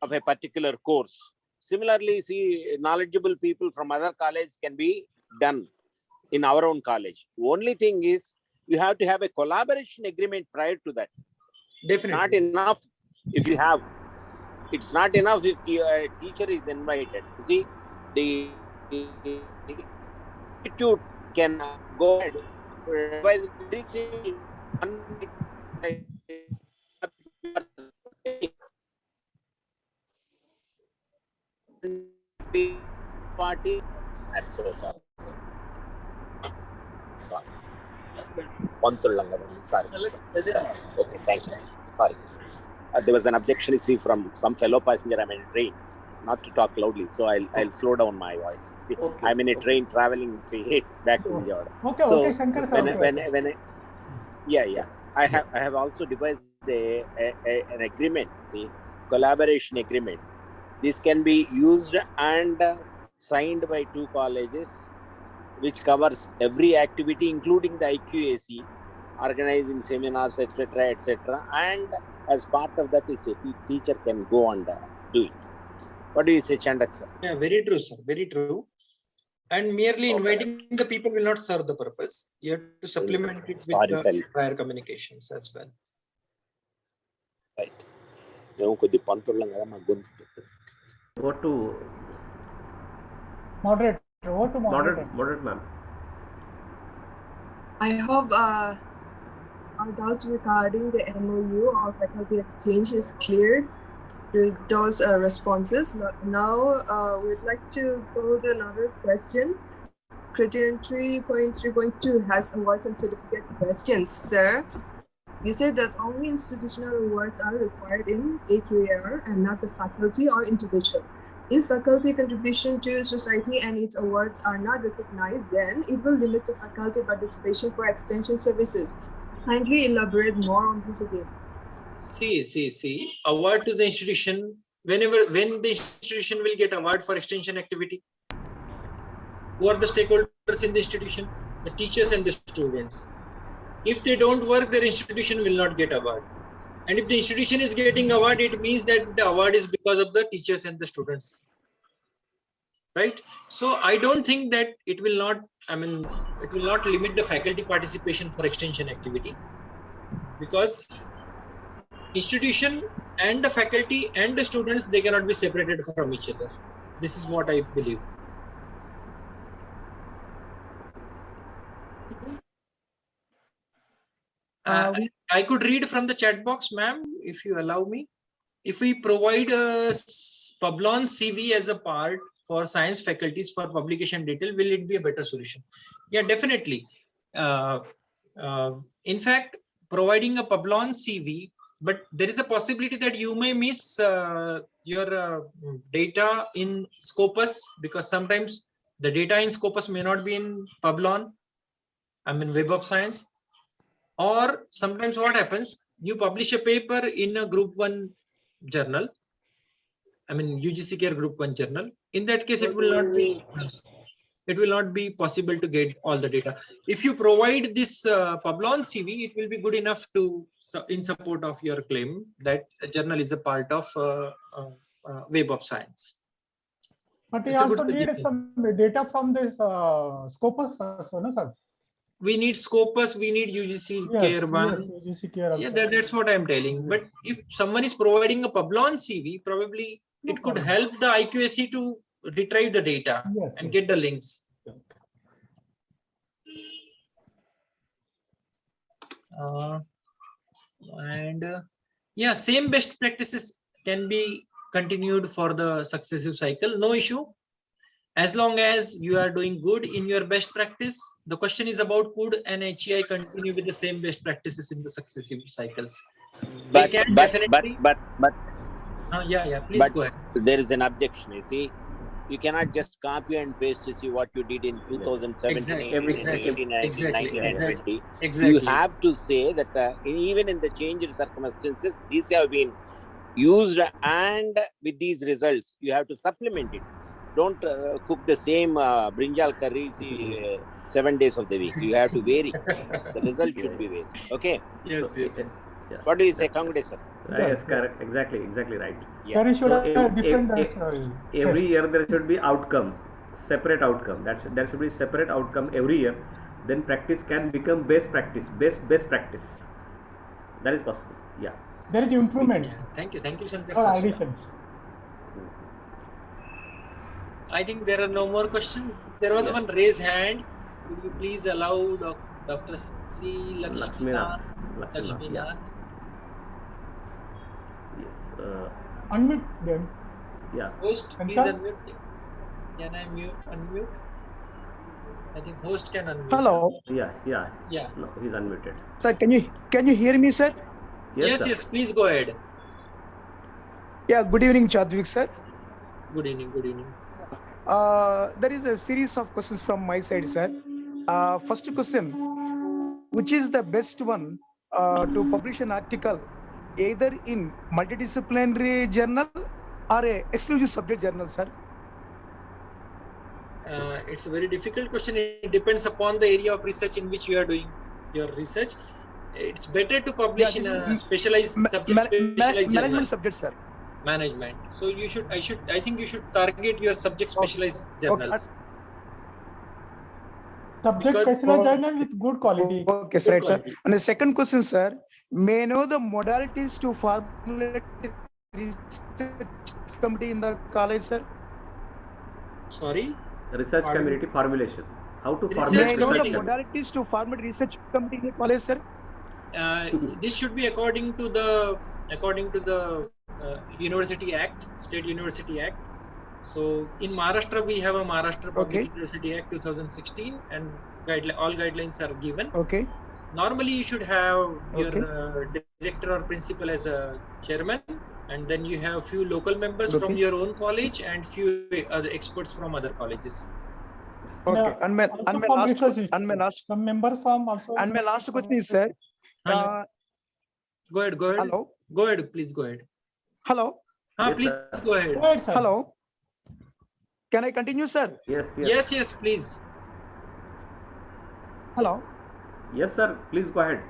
of a particular course. Similarly, see, knowledgeable people from other colleges can be done in our own college. Only thing is you have to have a collaboration agreement prior to that. It's not Definitely. enough if you have. It's not enough if a teacher is invited. See, the institute can go ahead. Otherwise, party. That's so sorry. Sorry. Sorry. Okay, thank you. Sorry. There was an objection from some fellow passenger. I'm in a train, not to talk loudly, so I'll slow down my voice. See, Okay, I'm in a okay. train traveling back to Vijayawada. Okay, So okay, Shankar sir. I have also devised an agreement, see, collaboration agreement. This can be used and signed by two colleges, which covers every activity, including the IQAC, organizing seminars, etc., and as part of that is a teacher can go and do it. What do you say, Chandak sir? Yeah, very true, sir. Very true. And merely inviting the people will not serve the purpose. You have to supplement it with prior communications as well. Right. Go to Moderator. Over to moderator. moderate, ma'am. I have our doubts regarding the MOU or faculty exchange is clear with those responses. Now we'd like to go to another question. Criterion 3.3.2 has awards and certificate questions. Sir, you said that only institutional awards are required in AQAR and not the faculty or individual. If faculty contribution to society and its awards are not recognized, then it will limit the faculty participation for extension services. Kindly elaborate more on this again. See. Award to the institution, when the institution will get award for extension activity. Who are the stakeholders in the institution? The teachers and the students. If they don't work, their institution will not get award. And if the institution is getting award, it means that the award is because of the teachers and the students. Right? So I don't think that it will not limit the faculty participation for extension activity, because institution and the faculty and the students, they cannot be separated from each other. This is what I believe. I could read from the chat box, ma'am, if you allow me. If we provide a Publon CV as a part for science faculties for publication detail, will it be a better solution? Yeah, definitely. In fact, providing a Publon CV, but there is a possibility that you may miss your data in Scopus, because sometimes the data in Scopus may not be in Publon, I mean Web of Science. Or sometimes what happens, you publish a paper in a Group 1 journal, I mean UGC Care Group 1 journal. In that case, it will not be possible to get all the data. If you provide this Publon CV, it will be good enough to in support of your claim that a journal is a part of Web of Science. But we It's a good also need suggestion. some data from this Scopus, so, no, sir? We need Scopus, we need UGC Care 1. Yes, UGC Care Yeah, also. that's what I'm telling. But if someone is providing a Publon CV, probably No it could problem. help the IQAC to retrieve the data Yes, and yes. get the links. Yeah, same best practices can be continued for the successive cycle, no issue. As long as you are doing good in your best practice, the question is about could an HEI continue with the same best practices in the successive cycles? They can definitely. Yeah, please go ahead. There is an objection, you see. You cannot just copy and paste to see what you did in 2017, 18, 19, 20. You have to say that even in the changed circumstances, these have been used, and with these results, you have to supplement it. Don't cook the same brinjal curry 7 days of the week. You have to vary. The result should be varied. Okay? Yes. Yeah. What do you say, Congress, sir? Yes, correct. Exactly right. Yeah. There should So have different every year there should be outcome, separate outcome. There should be separate outcome every year. Then practice can become best practice, best practice. That is possible. Yeah. There is improvement. Yeah. Thank you, Shankar. Or additions. I think there are no more questions. There was one raised hand. Could you please allow Dr. C. Lakshminath? Yeah. Yes. Unmute them. Yeah. Host, please unmute. Can I unmute? I think host can unmute. Hello. Yeah. No, he's unmuted. Sir, can you hear me, sir? Yes, please go ahead. Yeah, good evening, Chadwick, sir. Good evening. There is a series of questions from my side, sir. First question, which is the best one to publish an article either in multidisciplinary journal or a exclusive subject journal, sir? It's a very difficult question. It depends upon the area of research in which you are doing your research. It's better to publish in a specialized subject, management subject, sir. Management. So I think you should target your subject specialized journals. Subject specialized journal with good quality. Okay, right, sir. And the second question, sir, may I know the modalities to formulate research committee in the college, sir? Sorry? Research community formulation. How to formulate? May I know the modalities to formulate research committee in the college, sir? This should be according to the University Act, State University Act. So in Maharashtra, we have a Maharashtra Public University Act 2016, and all guidelines are given. Okay. Normally, you should have your director or principal as a chairman, and then you have few local members from your own college and few other experts from other colleges. Okay. And my last some members from also. And my last question is, sir. Go ahead. Hello. Go ahead. Please go ahead. Hello. Please go ahead. Go ahead, sir. Hello. Can I continue, sir? Yes, please. Hello. Yes, sir. Please go ahead.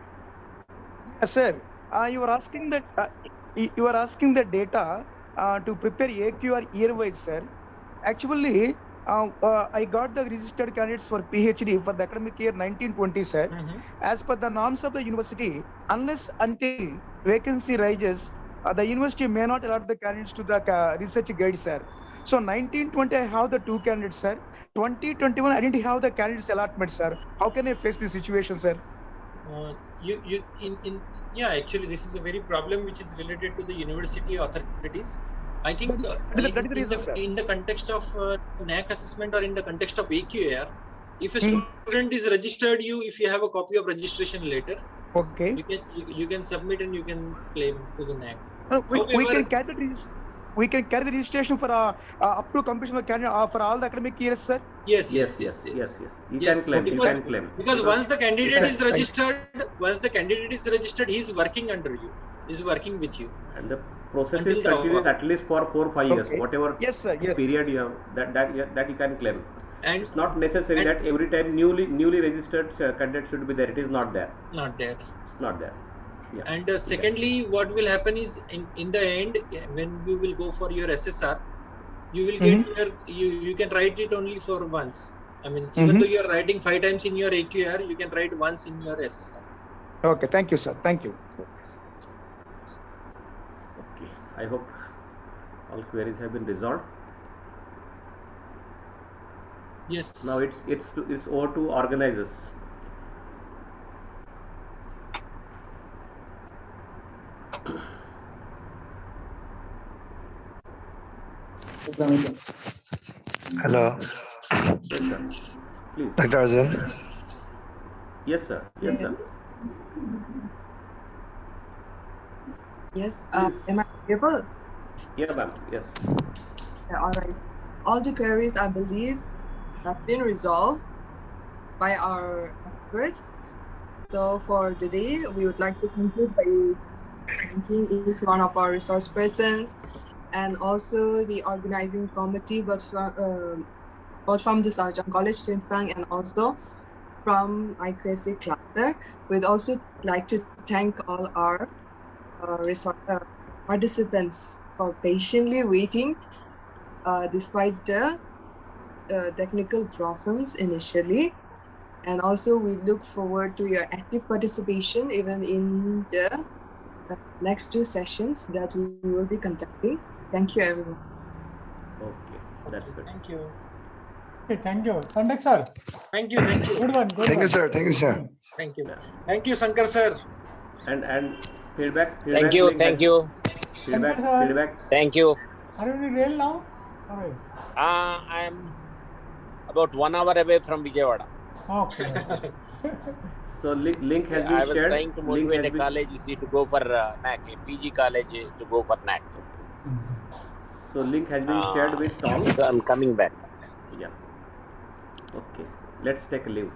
Yes, sir. You were asking that you are asking the data to prepare AQR year-wise, sir. Actually, I got the registered candidates for PhD for the academic year 1920, sir. As per the norms of the university, unless until vacancy rises, the university may not allot the candidates to the research guide, sir. So 1920, I have the 2 candidates, sir. 2021, I didn't have the candidates allotment, sir. How can I face this situation, sir? Actually, this is a very problem which is related to the university authorities. I think in the context of NAAC assessment or in the context of AQAR, if a student is registered if you have a copy of registration letter, okay, you can submit and you can claim to the NAAC. We can categorize. we can carry the registration for up to completion of for all the academic years, sir? Yes, Yes, yes, yes, yes. You Yes, can claim. You because- can claim. Because once the candidate Yes, is thank you. registered, he is working under you. He is working with you. And the process Until is the continuous award. at least for 4-5 years, Okay. whatever Yes, sir. Yes. period you have, that you can claim. And It's not necessary and- that every time newly registered candidate should be there. It is not there. not there. It's not there. Yeah. And secondly, what will happen is in the end, when you will go for your SSR, you will get you can write it only for once. I mean, even though you are writing 5 times in your AQR, you can write once in your SSR. Okay. Thank you, sir. Thank you. Okay. I hope all queries have been resolved. Yes. Now it's over to organizers. Hello, Yes, sir. Please. Dr. Arjun. Yes, sir. Yes, sir. Yes, Please. am I able? Yeah, ma'am. Yes. Yeah, all right. All the queries, I believe, have been resolved by our experts. So for today, we would like to conclude by thanking each one of our resource persons and also the organizing committee, both from the Sarjang College, Tinsang, and also from IQSA cluster. We'd also like to thank all our participants for patiently waiting despite the technical problems initially. And also we look forward to your active participation even in the next 2 sessions that we will be conducting. Thank you, everyone. Okay. That's good. Thank you. Okay, thank you. Contact, sir. Thank you. Thank you. Good one. Good Thank one. you, sir. Thank you, sir. Thank you. Thank you, Shankar sir. And feedback. Thank you. link Thank has- you. Feedback. Thank you, sir. Feedback. Thank you. Are you in rail now? All right. I am about 1 hour away from Vijayawada. Okay. So link has been I was shared. trying to Link motivate has a been- college to go for NAC, a PG college to go for NAC. So link has been shared with Tom. So I'm coming back. Yeah. Okay. Let's take a leave.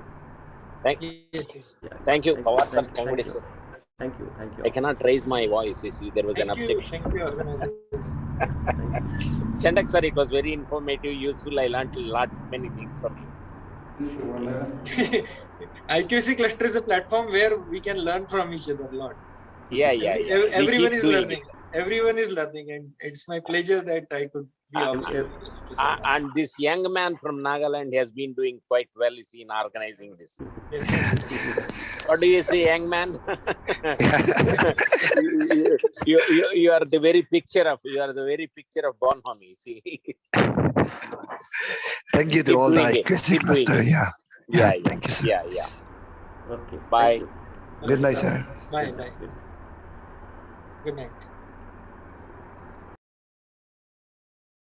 Thank, Yes. Yeah. thank you, Pawar sir. Thank Thank you, you. sir. Thank you. Thank you. I cannot raise my voice. You see, there was an Thank you. objection. Thank you, organizers. Chandak sir, it was very informative, useful. I learned many things from you. IQC cluster is a platform where we can learn from each other a lot. Yeah. We Everyone keep is doing learning. it. Everyone is learning, and it's my pleasure that I could be of service to someone. And this young man from Nagaland has been doing quite well, you see, in organizing this. What do you say, young man? you are the very picture of Bonham, you see. Thank you to Keep all the doing it. IQSC Keep doing cluster. it. Yeah. Thank you, sir. Yeah. Okay. Bye. Thank you. Good night, sir. Bye. Good night.